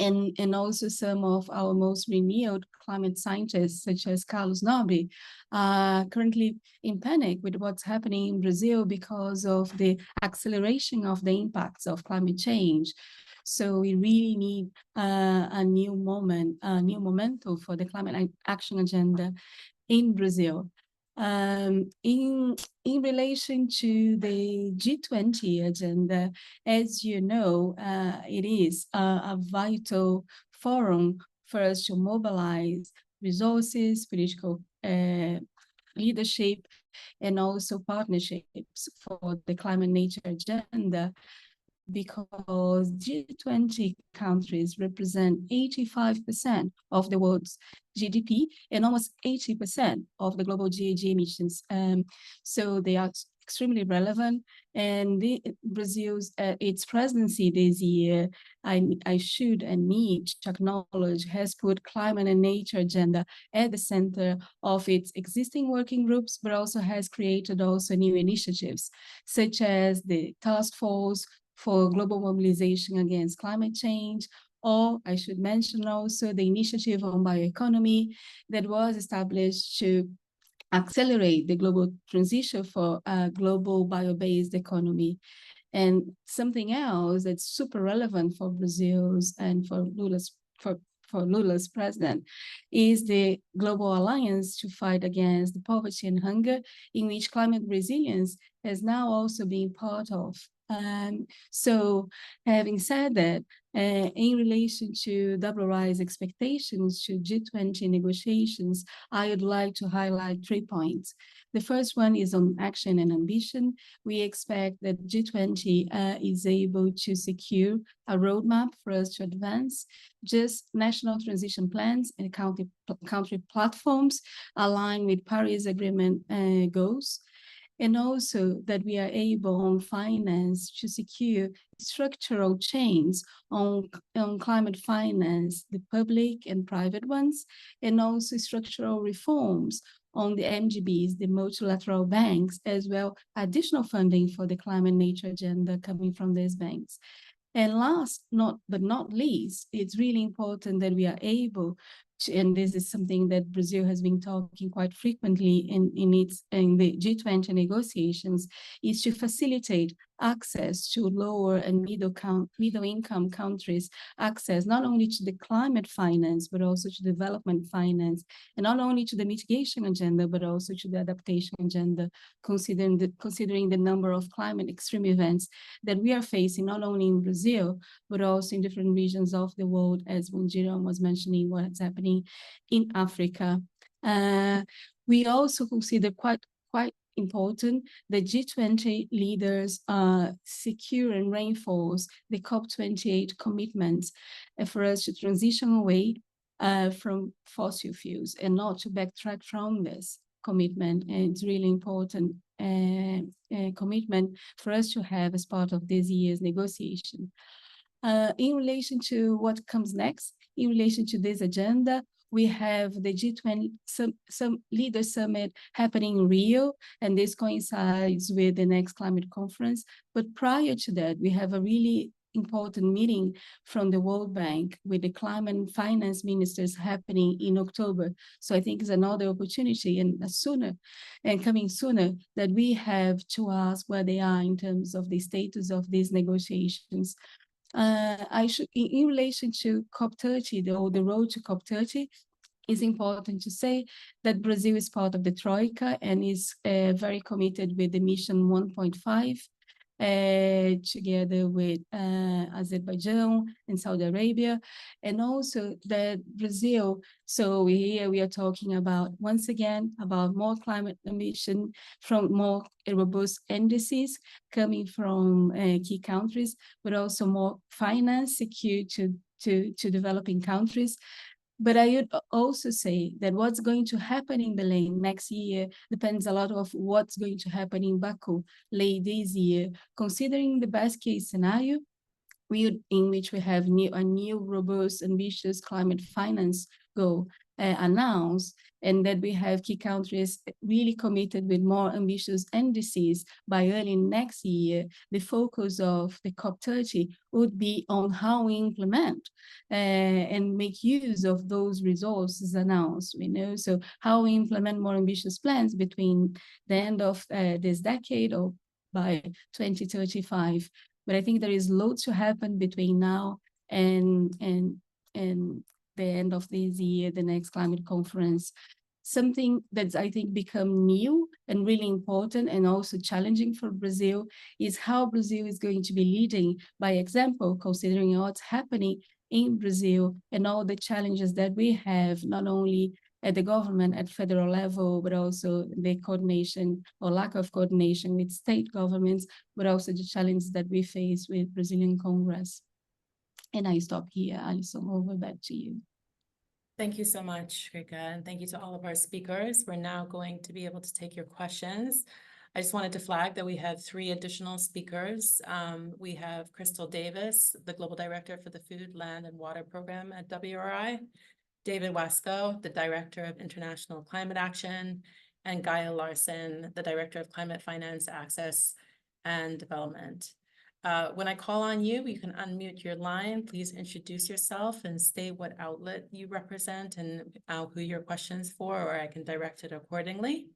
And also some of our most renowned climate scientists, such as Carlos Nobre, are currently in panic with what's happening in Brazil because of the acceleration of the impacts of climate change. So we really need a new momentum for the climate action agenda in Brazil. In relation to the G20 agenda, as you know, it is a vital forum for us to mobilize resources, political leadership, and also partnerships for the climate nature agenda, because G20 countries represent 85% of the world's GDP and almost 80% of the global GHG emissions. So they are extremely relevant. And Brazil's its presidency this year, I should and need to acknowledge, has put climate and nature agenda at the center of its existing working groups, but also has created also new initiatives, such as the task force for global mobilization against climate change, or I should mention also the initiative on bioeconomy that was established to accelerate the global transition for a global bio-based economy. And something else that's super relevant for Brazil's and for Lula's president is the Global Alliance to Fight Against Poverty and Hunger, in which climate resilience has now also been part of So having said that, in relation to WRI's expectations to G20 negotiations, I would like to highlight 3 points. The first one is on action and ambition. We expect that G20 is able to secure a roadmap for us to advance just national transition plans and country platforms aligned with Paris Agreement goals. And also that we are able on finance to secure structural change on climate finance, the public and private ones, and also structural reforms on the MGBs, the multilateral banks, as well additional funding for the climate nature agenda coming from these banks. And last, but not least, it's really important that we are able to, and this is something that Brazil has been talking quite frequently in the G20 negotiations, is to facilitate access to lower and middle income countries, access not only to the climate finance, but also to development finance, and not only to the mitigation agenda, but also to the adaptation agenda, considering the number of climate extreme events that we are facing, not only in Brazil, but also in different regions of the world, as Munjira was mentioning what's happening in Africa. We also consider quite important that G20 leaders secure and reinforce the COP28 commitments for us to transition away from fossil fuels and not to backtrack from this commitment. And it's really important commitment for us to have as part of this year's negotiation. In relation to what comes next, in relation to this agenda, we have the G20 some leader summit happening in Rio, and this coincides with the next climate conference. But prior to that, we have a really important meeting from the World Bank with the climate and finance ministers happening in October. So I think it's another opportunity, and coming sooner, that we have to ask where they are in terms of the status of these negotiations. In relation to COP30, the road to COP30, it's important to say that Brazil is part of the Troika and is very committed with the mission 1.5, together with Azerbaijan and Saudi Arabia, and also that Brazil, so here we are talking about, once again, about more climate ambition from more robust indices coming from key countries, but also more finance secured to developing countries. But I would also say that what's going to happen in Belém next year depends a lot of what's going to happen in Baku late this year. Considering the best case scenario, in which we have a new robust, ambitious climate finance goal announced, and that we have key countries really committed with more ambitious indices by early next year, the focus of the COP30 would be on how we implement and make use of those resources announced, so how we implement more ambitious plans between the end of this decade or by 2035. But I think there is loads to happen between now and the end of this year, the next climate conference. Something that's, I think, become new and really important and also challenging for Brazil is how Brazil is going to be leading by example, considering what's happening in Brazil and all the challenges that we have, not only at the government at federal level, but also the coordination or lack of coordination with state governments, but also the challenges that we face with Brazilian Congress. And I stop here. Alison, over back to you. Thank you so much, Rika, and thank you to all of our speakers. We're now going to be able to take your questions. I just wanted to flag that we have 3 additional speakers. We have Crystal Davis, the Global Director for the Food, Land, and Water Program at WRI, David Wasco, the Director of International Climate Action, and Gaia Larson, the Director of Climate Finance, Access, and Development. When I call on you, you can unmute your line. Please introduce yourself and state what outlet you represent and who your question's for, or I can direct it accordingly.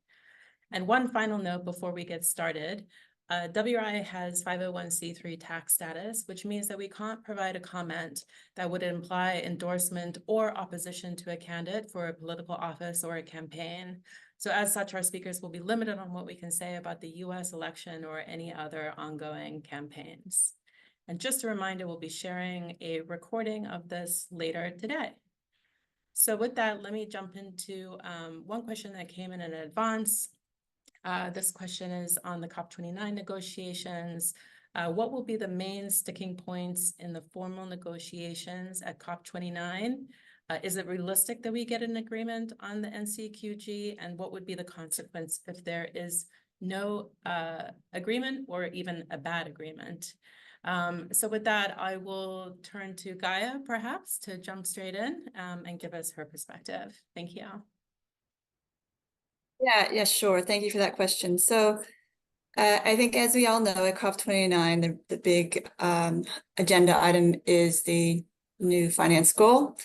And one final note before we get started, WRI has 501c3 tax status, which means that we can't provide a comment that would imply endorsement or opposition to a candidate for a political office or a campaign. So as such, our speakers will be limited on what we can say about the US election or any other ongoing campaigns. And just a reminder, we'll be sharing a recording of this later today. So with that, let me jump into one question that came in advance. This question is on the COP29 negotiations. What will be the main sticking points in the formal negotiations at COP29? Is it realistic that we get an agreement on the NCQG? And what would be the consequence if there is no agreement or even a bad agreement? So with that, I will turn to Gaia, perhaps, to jump straight in and give us her perspective. Thank you. Yeah, sure. Thank you for that question. So I think, as we all know, at COP29, the big agenda item is the new finance goal.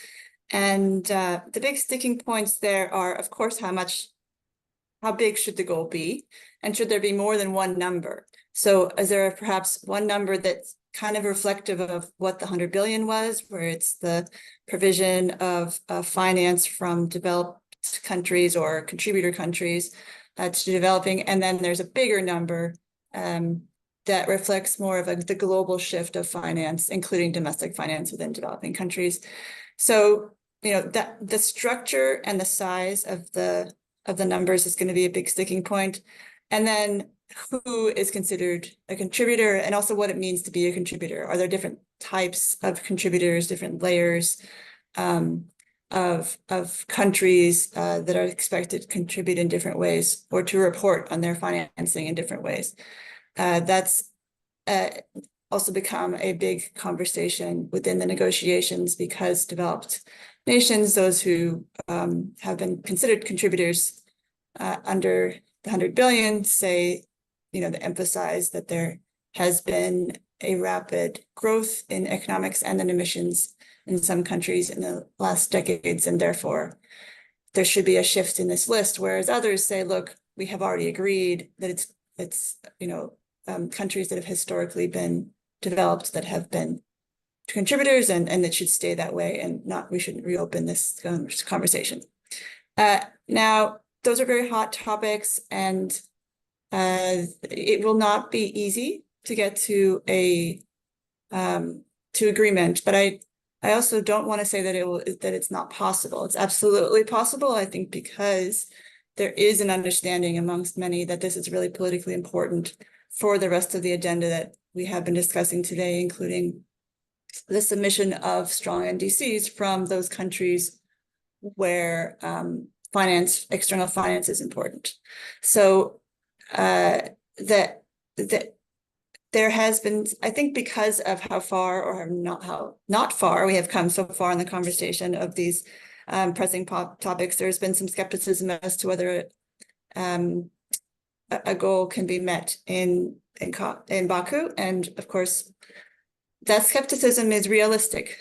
And the big sticking points there are, of course, how big should the goal be? And should there be more than one number? So is there perhaps one number that's kind of reflective of what the 100 billion was, where it's the provision of finance from developed countries or contributor countries to developing, and then there's a bigger number that reflects more of the global shift of finance, including domestic finance within developing countries. So, you know, that the structure and the size of the numbers is going to be a big sticking point, and then who is considered a contributor, and also what it means to be a contributor. Are there different types of contributors, different layers of countries that are expected to contribute in different ways or to report on their financing in different ways? That's also become a big conversation within the negotiations, because developed nations, those who have been considered contributors under the 100 billion, say, you know, they emphasize that there has been a rapid growth in economics and in emissions in some countries in the last decades, and therefore there should be a shift in this list. Whereas others say, look, we have already agreed that it's you know, countries that have historically been developed that have been contributors, and it should stay that way, and we shouldn't reopen this conversation. Now, those are very hot topics, and it will not be easy to get to agreement, but I also don't want to say that it's not possible. It's absolutely possible, I think, because there is an understanding amongst many that this is really politically important for the rest of the agenda that we have been discussing today, including the submission of strong NDCs from those countries where external finance is important. So that there has been, I think, because of how far or not far we have come so far in the conversation of these pressing topics, there's been some skepticism as to whether a goal can be met in Baku, and of course that skepticism is realistic,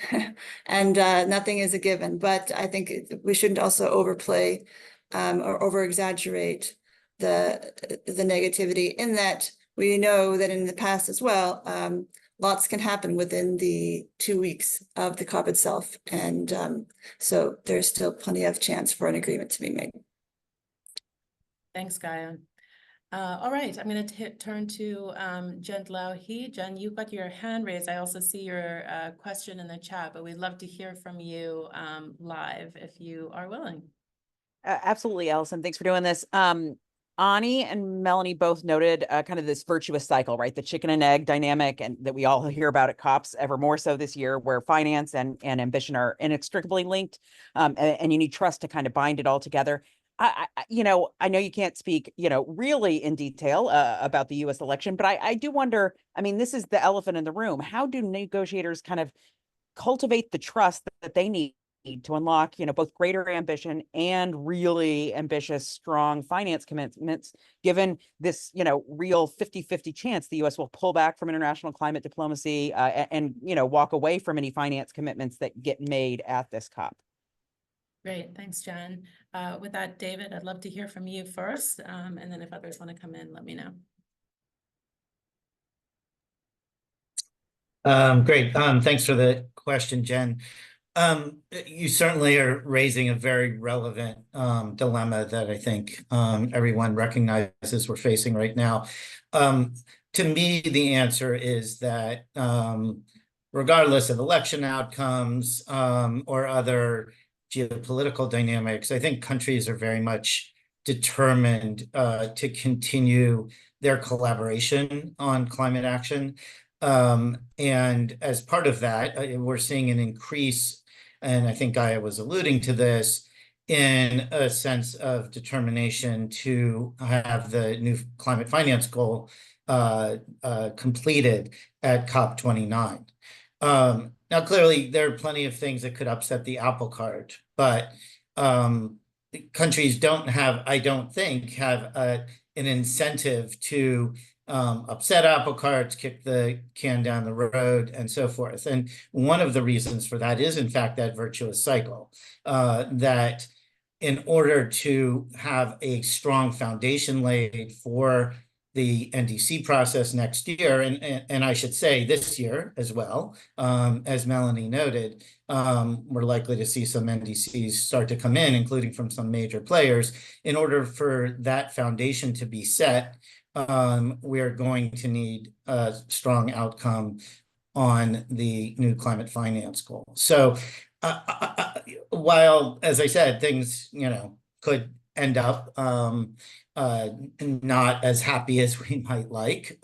and nothing is a given. But I think we shouldn't also overplay or over-exaggerate the negativity, in that we know that in the past as well, lots can happen within the 2 weeks of the COP itself, and so there's still plenty of chance for an agreement to be made. Thanks, Gaia. All right, I'm going to turn to Jen Lauhi. Jen, you've got your hand raised. I also see your question in the chat, but we'd love to hear from you live if you are willing. Absolutely, Allison. Thanks for doing this. Ani and Melanie both noted kind of this virtuous cycle, right? The chicken and egg dynamic, and that we all hear about at COPs ever more so this year, where finance and ambition are inextricably linked, and you need trust to kind of bind it all together. I know you can't speak, really in detail about the U.S. election, but I do wonder, I mean, this is the elephant in the room. How do negotiators kind of cultivate the trust that they need to unlock, both greater ambition and really ambitious, strong finance commitments, given this, real 50-50 chance the U.S. will pull back from international climate diplomacy and walk away from any finance commitments that get made at this COP? Great, thanks, Jen. With that, David, I'd love to hear from you first, and then if others want to come in, let me know. Great. Thanks for the question, Jen. You certainly are raising a very relevant dilemma that I think everyone recognizes we're facing right now. To me, the answer is that regardless of election outcomes or other geopolitical dynamics, I think countries are very much determined to continue their collaboration on climate action. And as part of that, we're seeing an increase, and I think Gaia was alluding to this, in a sense of determination to have the new climate finance goal completed at COP29. Now, clearly, there are plenty of things that could upset the apple cart, but countries don't have, I don't think, have an incentive to upset apple carts, kick the can down the road, and so forth. And one of the reasons for that is, in fact, that virtuous cycle, that in order to have a strong foundation laid for the NDC process next year, and I should say this year as well, as Melanie noted, we're likely to see some NDCs start to come in, including from some major players. In order for that foundation to be set, we are going to need a strong outcome on the new climate finance goal. So while, as I said, things, could end up not as happy as we might like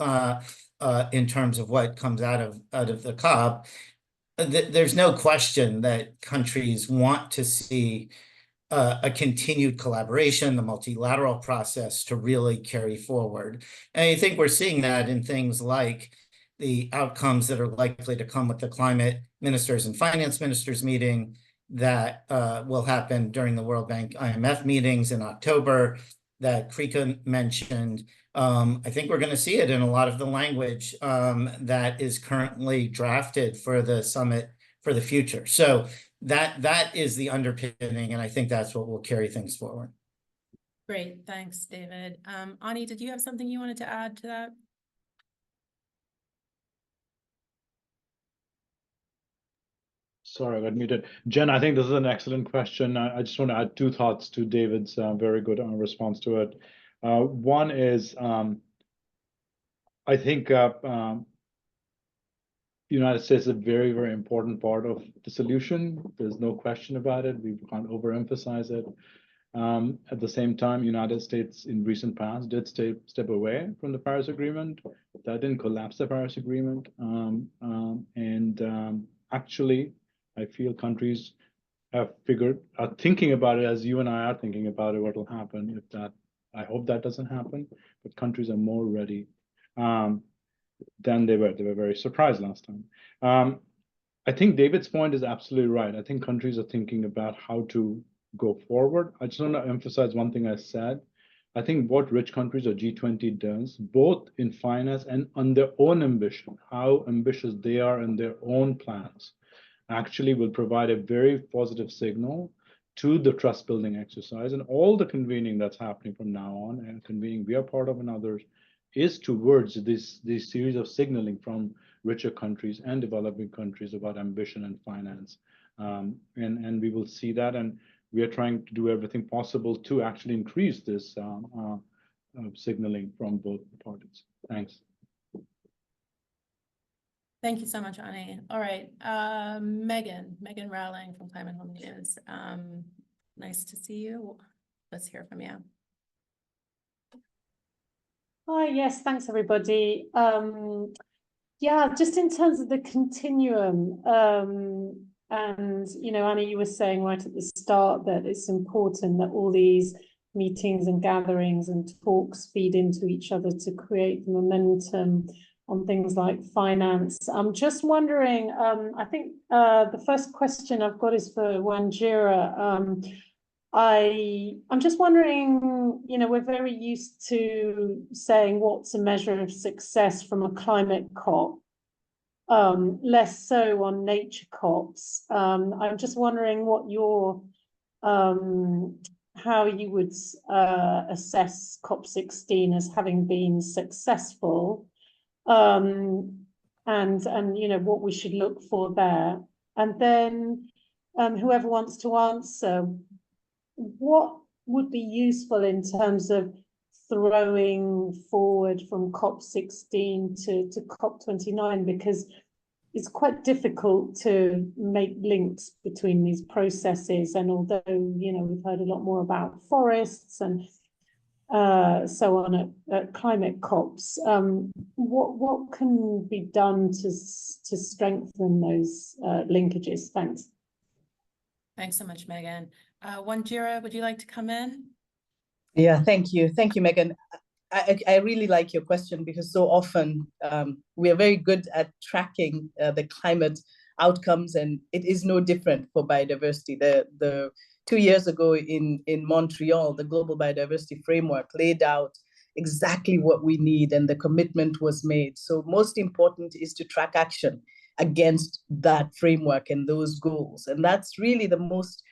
in terms of what comes out of the COP, there's no question that countries want to see a continued collaboration, the multilateral process to really carry forward. And I think we're seeing that in things like the outcomes that are likely to come with the climate ministers and finance ministers meeting that will happen during the World Bank IMF meetings in October that Krika mentioned. I think we're going to see it in a lot of the language that is currently drafted for the summit for the future. So that is the underpinning, and I think that's what will carry things forward. Great, thanks, David. Ani, did you have something you wanted to add to that? Sorry, I got muted. Jen, I think this is an excellent question. I just want to add two thoughts to David's very good response to it. One is, I think the United States is a very, very important part of the solution. There's no question about it. We can't overemphasize it. At the same time, United States in recent past did step away from the Paris Agreement. That didn't collapse the Paris Agreement. Actually, I feel countries are thinking about it as you and I are thinking about it, what will happen if that, I hope that doesn't happen, but countries are more ready than they were. They were very surprised last time. I think David's point is absolutely right. I think countries are thinking about how to go forward. I just want to emphasize one thing I said. I think what rich countries or G20 does, both in finance and on their own ambition, how ambitious they are in their own plans, actually will provide a very positive signal to the trust building exercise, and all the convening that's happening from now on, and convening we are part of and others, is towards this series of signaling from richer countries and developing countries about ambition and finance. And we will see that, and we are trying to do everything possible to actually increase this signaling from both parties. Thanks. Thank you so much, Ani. All right, Megan Rowling from Climate Home News. Nice to see you. Let's hear from you. Hi, yes, thanks everybody. Yeah, just in terms of the continuum, and Annie, you were saying right at the start that it's important that all these meetings and gatherings and talks feed into each other to create the momentum on things like finance. I'm just wondering, I think the first question I've got is for Wanjira. I'm just wondering, we're very used to saying what's a measure of success from a climate COP, less so on nature COPs. I'm just wondering what your, how you would assess COP16 as having been successful, and what we should look for there. And then whoever wants to answer, what would be useful in terms of throwing forward from COP16 to COP29, because it's quite difficult to make links between these processes. And although, you know, we've heard a lot more about forests and so on at climate COPs, what can be done to strengthen those linkages? Thanks. Thanks so much, Megan. Wanjira, would you like to come in? Yeah, thank you. Thank you, Megan. I really like your question, because so often we are very good at tracking the climate outcomes, and it is no different for biodiversity. The 2 years ago in Montreal, the Global Biodiversity Framework laid out exactly what we need, and the commitment was made. So most important is to track action against that framework and those goals. And that's really the most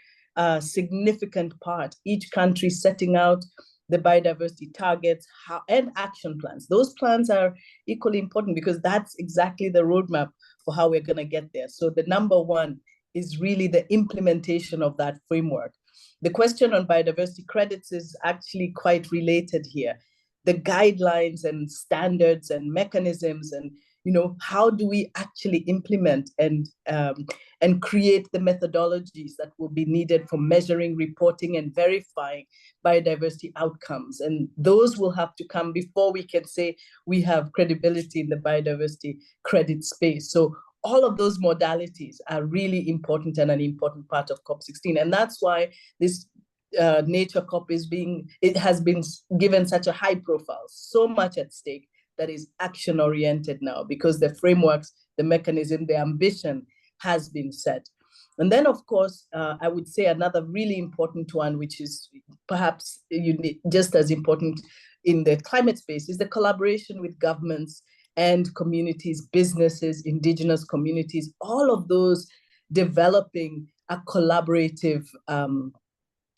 significant part. Each country setting out the biodiversity targets and action plans. Those plans are equally important, because that's exactly the roadmap for how we're going to get there. So the number one is really the implementation of that framework. The question on biodiversity credits is actually quite related here. The guidelines and standards and mechanisms, and you know, how do we actually implement and create the methodologies that will be needed for measuring, reporting, and verifying biodiversity outcomes? And those will have to come before we can say we have credibility in the biodiversity credit space. So all of those modalities are really important and an important part of COP16. And that's why this Nature COP has been given such a high profile, so much at stake, that is action oriented now, because the frameworks, the mechanism, the ambition has been set. And then, of course, I would say another really important one, which is perhaps just as important in the climate space, is the collaboration with governments and communities, businesses, indigenous communities, all of those developing a collaborative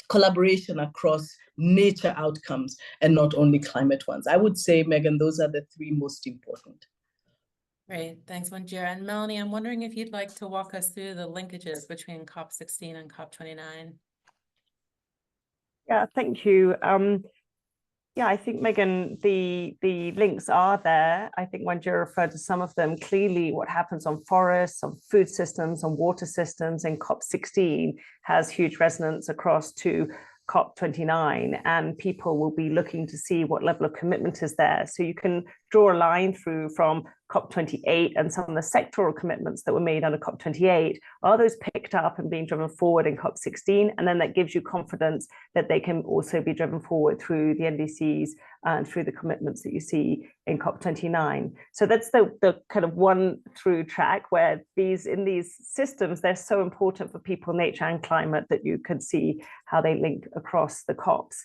collaboration across nature outcomes and not only climate ones. I would say, Megan, those are the three most important. Great, thanks, Wanjira. And Melanie, I'm wondering if you'd like to walk us through the linkages between COP16 and COP29. Yeah, thank you. Yeah, I think, Megan, the links are there. I think Wanjira referred to some of them. Clearly, what happens on forests, on food systems, on water systems in COP16 has huge resonance across to COP29, and people will be looking to see what level of commitment is there. So you can draw a line through from COP28 and some of the sectoral commitments that were made under COP28. Are those picked up and being driven forward in COP16? And then that gives you confidence that they can also be driven forward through the NDCs and through the commitments that you see in COP29. So that's the kind of one through track where in these systems, they're so important for people, nature, and climate that you can see how they link across the COPs.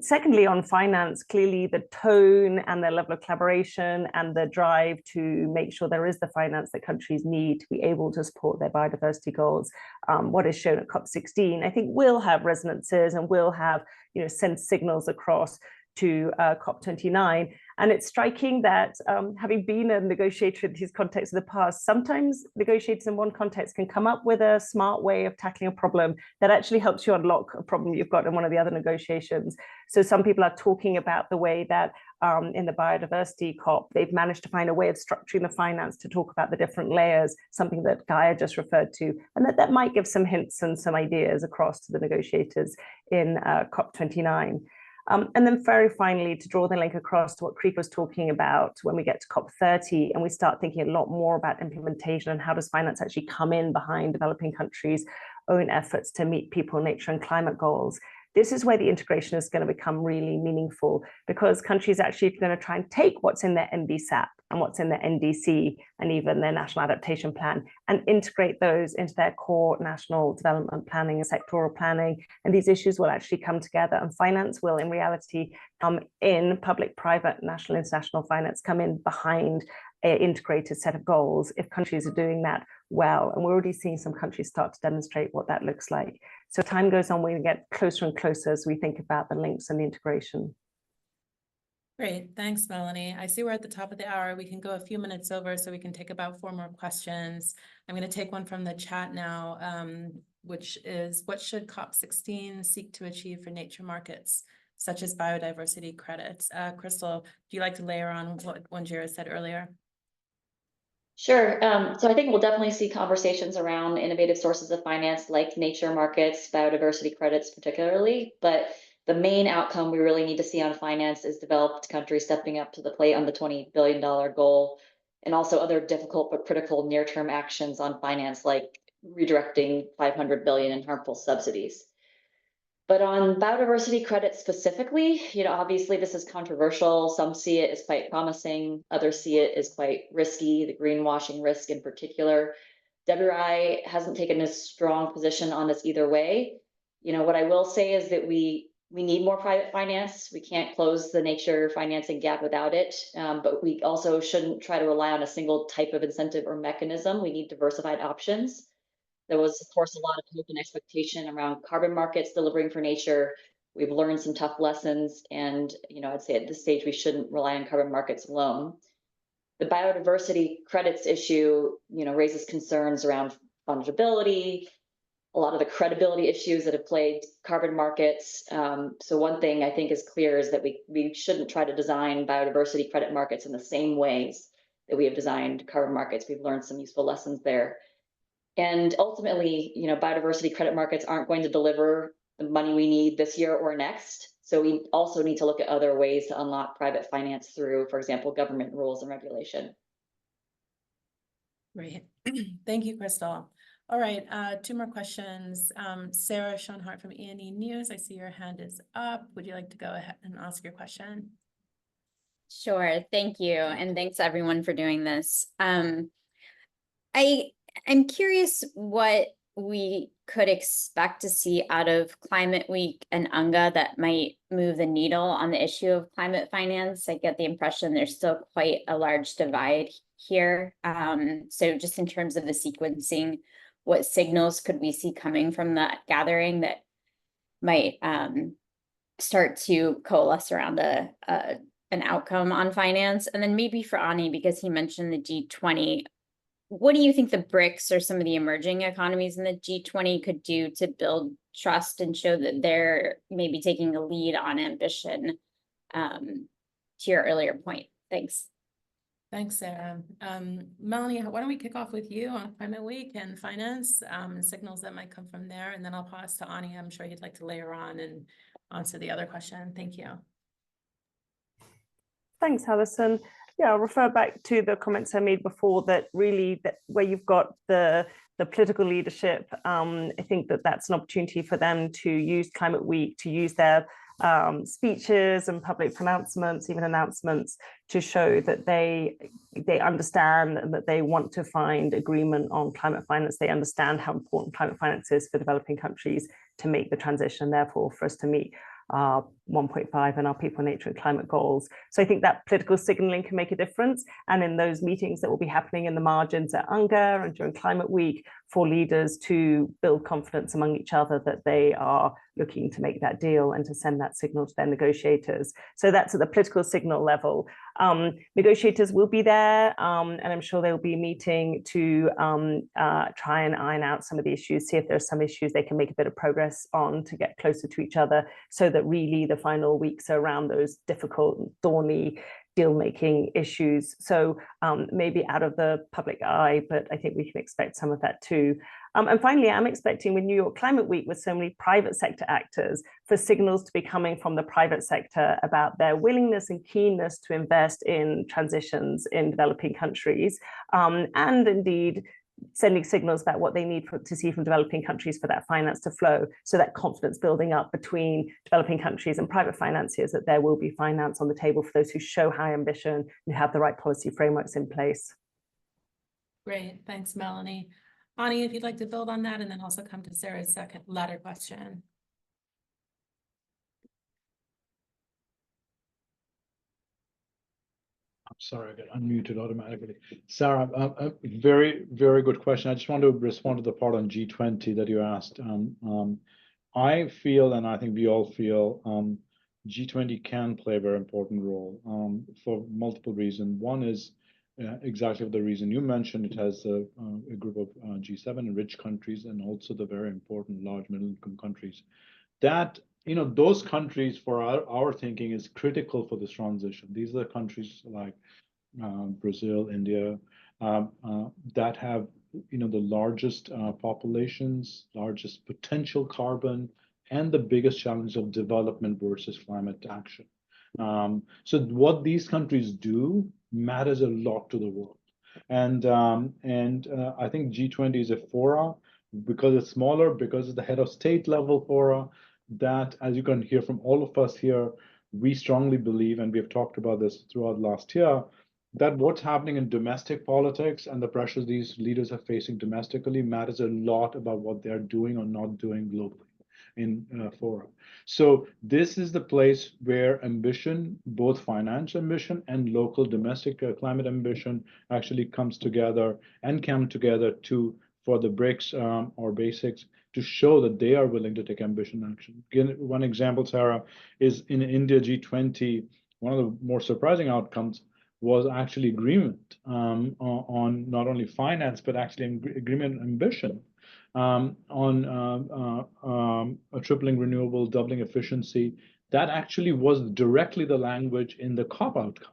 Secondly, on finance, clearly the tone and the level of collaboration and the drive to make sure there is the finance that countries need to be able to support their biodiversity goals, what is shown at COP16, I think will have resonances and will have, send signals across to COP29. And it's striking that having been a negotiator in these contexts in the past, sometimes negotiators in one context can come up with a smart way of tackling a problem that actually helps you unlock a problem you've got in one of the other negotiations. So some people are talking about the way that in the biodiversity COP, they've managed to find a way of structuring the finance to talk about the different layers, something that Gaia just referred to, and that might give some hints and some ideas across to the negotiators in COP29. And then very finally, to draw the link across to what Creek was talking about when we get to COP30 and we start thinking a lot more about implementation and how does finance actually come in behind developing countries' own efforts to meet people, nature, and climate goals. This is where the integration is going to become really meaningful, because countries actually are going to try and take what's in their NDSAP and what's in their NDC and even their national adaptation plan and integrate those into their core national development planning and sectoral planning. And these issues will actually come together, and finance will in reality come in, public, private, national, international finance come in behind an integrated set of goals if countries are doing that well. And we're already seeing some countries start to demonstrate what that looks like. So time goes on, we get closer and closer as we think about the links and the integration. Great, thanks, Melanie. I see we're at the top of the hour. We can go a few minutes over so we can take about 4 more questions. I'm going to take one from the chat now. which is what should COP16 seek to achieve for nature markets, such as biodiversity credits? Crystal, do you like to layer on what Wanjira said earlier? Sure. So I think we'll definitely see conversations around innovative sources of finance like nature markets, biodiversity credits particularly, but the main outcome we really need to see on finance is developed countries stepping up to the plate on the $20 billion goal, and also other difficult but critical near-term actions on finance like redirecting 500 billion in harmful subsidies. But on biodiversity credits specifically, obviously this is controversial. Some see it as quite promising, others see it as quite risky, the greenwashing risk in particular. WRI hasn't taken a strong position on this either way. What I will say is that we need more private finance. We can't close the nature financing gap without it, but we also shouldn't try to rely on a single type of incentive or mechanism. We need diversified options. There was, of course, a lot of hope and expectation around carbon markets delivering for nature. We've learned some tough lessons, and I'd say at this stage we shouldn't rely on carbon markets alone. The biodiversity credits issue, raises concerns around fungibility, a lot of the credibility issues that have plagued carbon markets. So one thing I think is clear is that we shouldn't try to design biodiversity credit markets in the same ways that we have designed carbon markets. We've learned some useful lessons there. And ultimately, biodiversity credit markets aren't going to deliver the money we need this year or next. So we also need to look at other ways to unlock private finance through, for example, government rules and regulation. Great. Thank you, Crystal. All right, 2 more questions. Sarah Schoenhart from E&E News, I see your hand is up. Would you like to go ahead and ask your question? Sure, thank you. And thanks everyone for doing this. I'm curious what we could expect to see out of Climate Week and UNGA that might move the needle on the issue of climate finance. I get the impression there's still quite a large divide here. So just in terms of the sequencing, what signals could we see coming from that gathering that might start to coalesce around an outcome on finance? And then maybe for Ani, because he mentioned the G20, what do you think the BRICS or some of the emerging economies in the G20 could do to build trust and show that they're maybe taking a lead on ambition, to your earlier point? Thanks. Thanks, Sarah. Melanie, why don't we kick off with you on Climate Week and finance, and signals that might come from there, and then I'll pass to Ani. I'm sure you'd like to layer on and answer the other question. Thank you. Thanks, Alison. Yeah, I'll refer back to the comments I made before that really where you've got the political leadership, I think that's an opportunity for them to use Climate Week, to use their speeches and public pronouncements, even announcements, to show that they understand and that they want to find agreement on climate finance. They understand how important climate finance is for developing countries to make the transition, therefore for us to meet our 1.5 and our people, nature and climate goals. So I think that political signaling can make a difference. And in those meetings that will be happening in the margins at UNGA and during Climate Week, for leaders to build confidence among each other that they are looking to make that deal and to send that signal to their negotiators. So that's at the political signal level. Negotiators will be there, and I'm sure they'll be meeting to try and iron out some of the issues, see if there are some issues they can make a bit of progress on to get closer to each other, so that really the final weeks are around those difficult, thorny deal-making issues. So maybe out of the public eye, but I think we can expect some of that too. And finally, I'm expecting with New York Climate Week, with so many private sector actors, for signals to be coming from the private sector about their willingness and keenness to invest in transitions in developing countries, and indeed sending signals about what they need to see from developing countries for that finance to flow, so that confidence building up between developing countries and private financiers that there will be finance on the table for those who show high ambition and have the right policy frameworks in place. Great, thanks, Melanie. Ani, if you'd like to build on that, and then also come to Sarah's latter question. I'm sorry, I got unmuted automatically. Sarah, a very, very good question. I just want to respond to the part on G20 that you asked. I feel, and I think we all feel, G20 can play a very important role for multiple reasons. One is exactly for the reason you mentioned. It has a group of G7 rich countries and also the very important large middle income countries. That, those countries for our thinking is critical for this transition. These are the countries like Brazil, India, that have, the largest populations, largest potential carbon, and the biggest challenge of development versus climate action. So what these countries do matters a lot to the world. And I think G20 is a fora because it's smaller, because it's the head of state level fora that, as you can hear from all of us here, we strongly believe, and we have talked about this throughout last year, that what's happening in domestic politics and the pressures these leaders are facing domestically matters a lot about what they're doing or not doing globally in fora. So this is the place where ambition, both financial ambition and local domestic climate ambition, actually comes together and come together for the BRICS or basics to show that they are willing to take ambition action. Again, one example, Sarah, is in India G20, one of the more surprising outcomes was actually agreement on not only finance, but actually agreement ambition on a tripling renewable, doubling efficiency. That actually was directly the language in the COP outcome.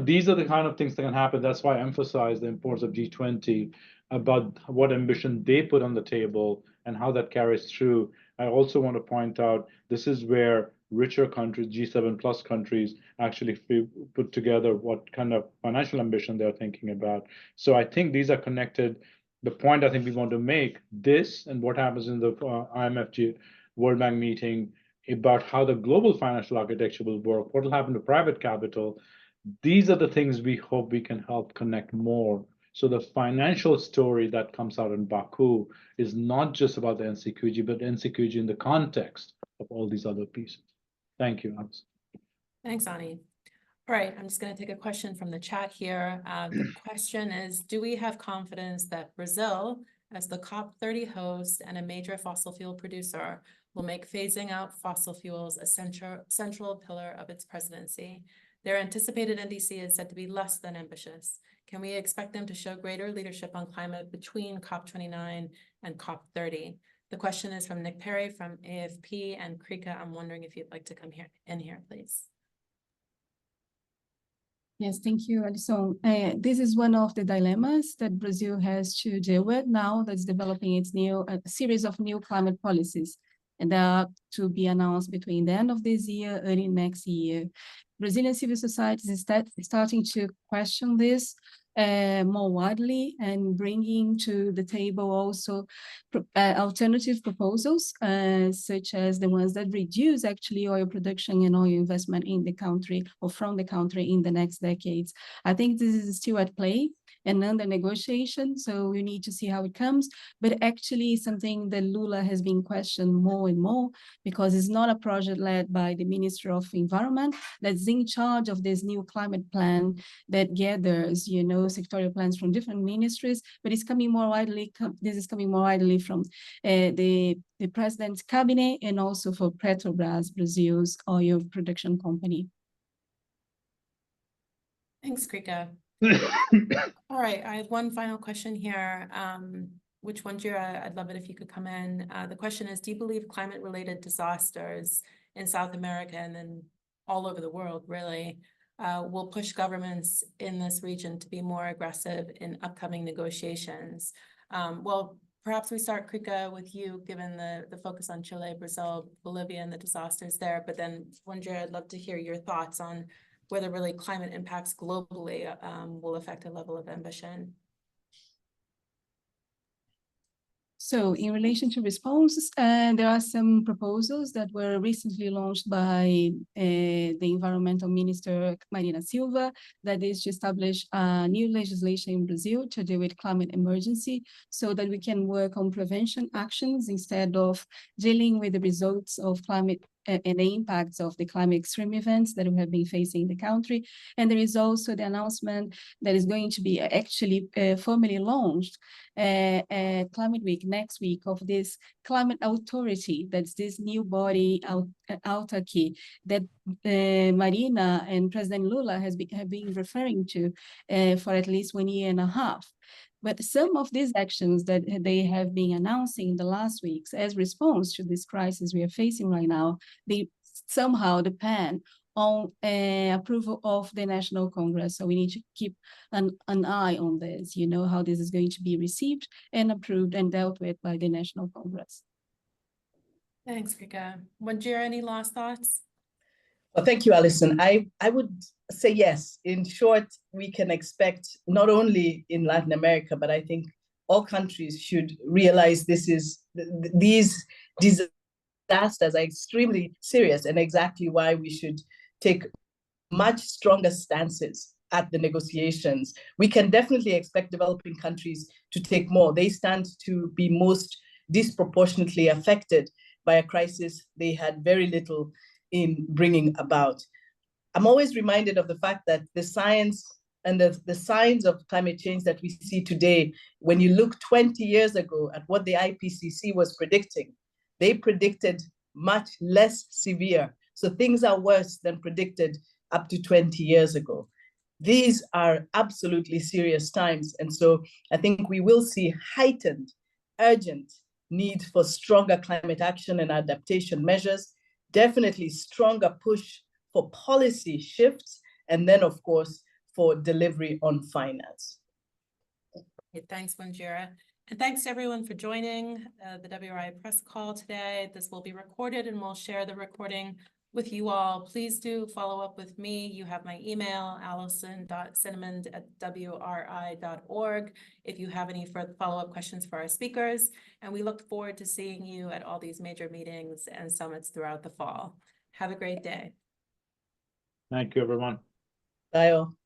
These are the kind of things that can happen. That's why I emphasize the importance of G20 about what ambition they put on the table and how that carries through. I also want to point out this is where richer countries, G7 plus countries, actually put together what kind of financial ambition they're thinking about. So I think these are connected. The point I think we want to make, this and what happens in the IMF World Bank meeting about how the global financial architecture will work, what will happen to private capital, these are the things we hope we can help connect more. So the financial story that comes out in Baku is not just about the NCQG, but NCQG in the context of all these other pieces. Thank you, Alice. Thanks, Ani. All right, I'm just going to take a question from the chat here. The question is, do we have confidence that Brazil, as the COP30 host and a major fossil fuel producer, will make phasing out fossil fuels a central pillar of its presidency? Their anticipated NDC is said to be less than ambitious. Can we expect them to show greater leadership on climate between COP29 and COP30? The question is from Nick Perry from AFP, and Krika, I'm wondering if you'd like to come in here, please. Yes, thank you, Alison. This is one of the dilemmas that Brazil has to deal with now that's developing its series of new climate policies, and they are to be announced between the end of this year, early next year. Brazilian civil society is starting to question this more widely and bringing to the table also alternative proposals, such as the ones that reduce actually oil production and oil investment in the country or from the country in the next decades. I think this is still at play and under negotiation, so we need to see how it comes. But actually something that Lula has been questioned more and more, because it's not a project led by the Minister of Environment that's in charge of this new climate plan that gathers, sectorial plans from different ministries, but it's coming more widely. This is coming more widely from the president's cabinet and also for Petrobras, Brazil's oil production company. Thanks, Krika. All right, I have one final question here. Which one, Jira? I'd love it if you could come in. The question is, do you believe climate-related disasters in South America and then all over the world really will push governments in this region to be more aggressive in upcoming negotiations? Well, perhaps we start, Krika, with you, given the focus on Chile, Brazil, Bolivia, and the disasters there. But then, Wandria, I'd love to hear your thoughts on whether really climate impacts globally will affect a level of ambition. So in relation to responses, there are some proposals that were recently launched by the Environmental Minister, Marina Silva, that is to establish a new legislation in Brazil to deal with climate emergency so that we can work on prevention actions instead of dealing with the results of climate and the impacts of the climate extreme events that we have been facing in the country. And there is also the announcement that is going to be actually formally launched Climate Week next week of this climate authority. That's this new body autarky that Marina and President Lula have been referring to for at least 1.5 years. But some of these actions that they have been announcing in the last weeks as response to this crisis we are facing right now, they somehow depend on approval of the National Congress. So we need to keep an eye on this, you know, how this is going to be received and approved and dealt with by the National Congress. Thanks, Rika. Wanjira, any last thoughts? Well, thank you, Alison. I would say yes. In short, we can expect not only in Latin America, but I think all countries should realize these disasters are extremely serious and exactly why we should take much stronger stances at the negotiations. We can definitely expect developing countries to take more. They stand to be most disproportionately affected by a crisis they had very little in bringing about. I'm always reminded of the fact that the science and the signs of climate change that we see today, when you look 20 years ago at what the IPCC was predicting, they predicted much less severe. So things are worse than predicted up to 20 years ago. These are absolutely serious times. And so I think we will see heightened, urgent need for stronger climate action and adaptation measures, definitely stronger push for policy shifts, and then, of course, for delivery on finance. Okay, thanks, Wanjira. And thanks to everyone for joining the WRI press call today. This will be recorded and we'll share the recording with you all. Please do follow up with me. You have my email, allison.cinnamond@wri.org, if you have any further follow-up questions for our speakers. And we look forward to seeing you at all these major meetings and summits throughout the fall. Have a great day. Thank you, everyone. Bye all.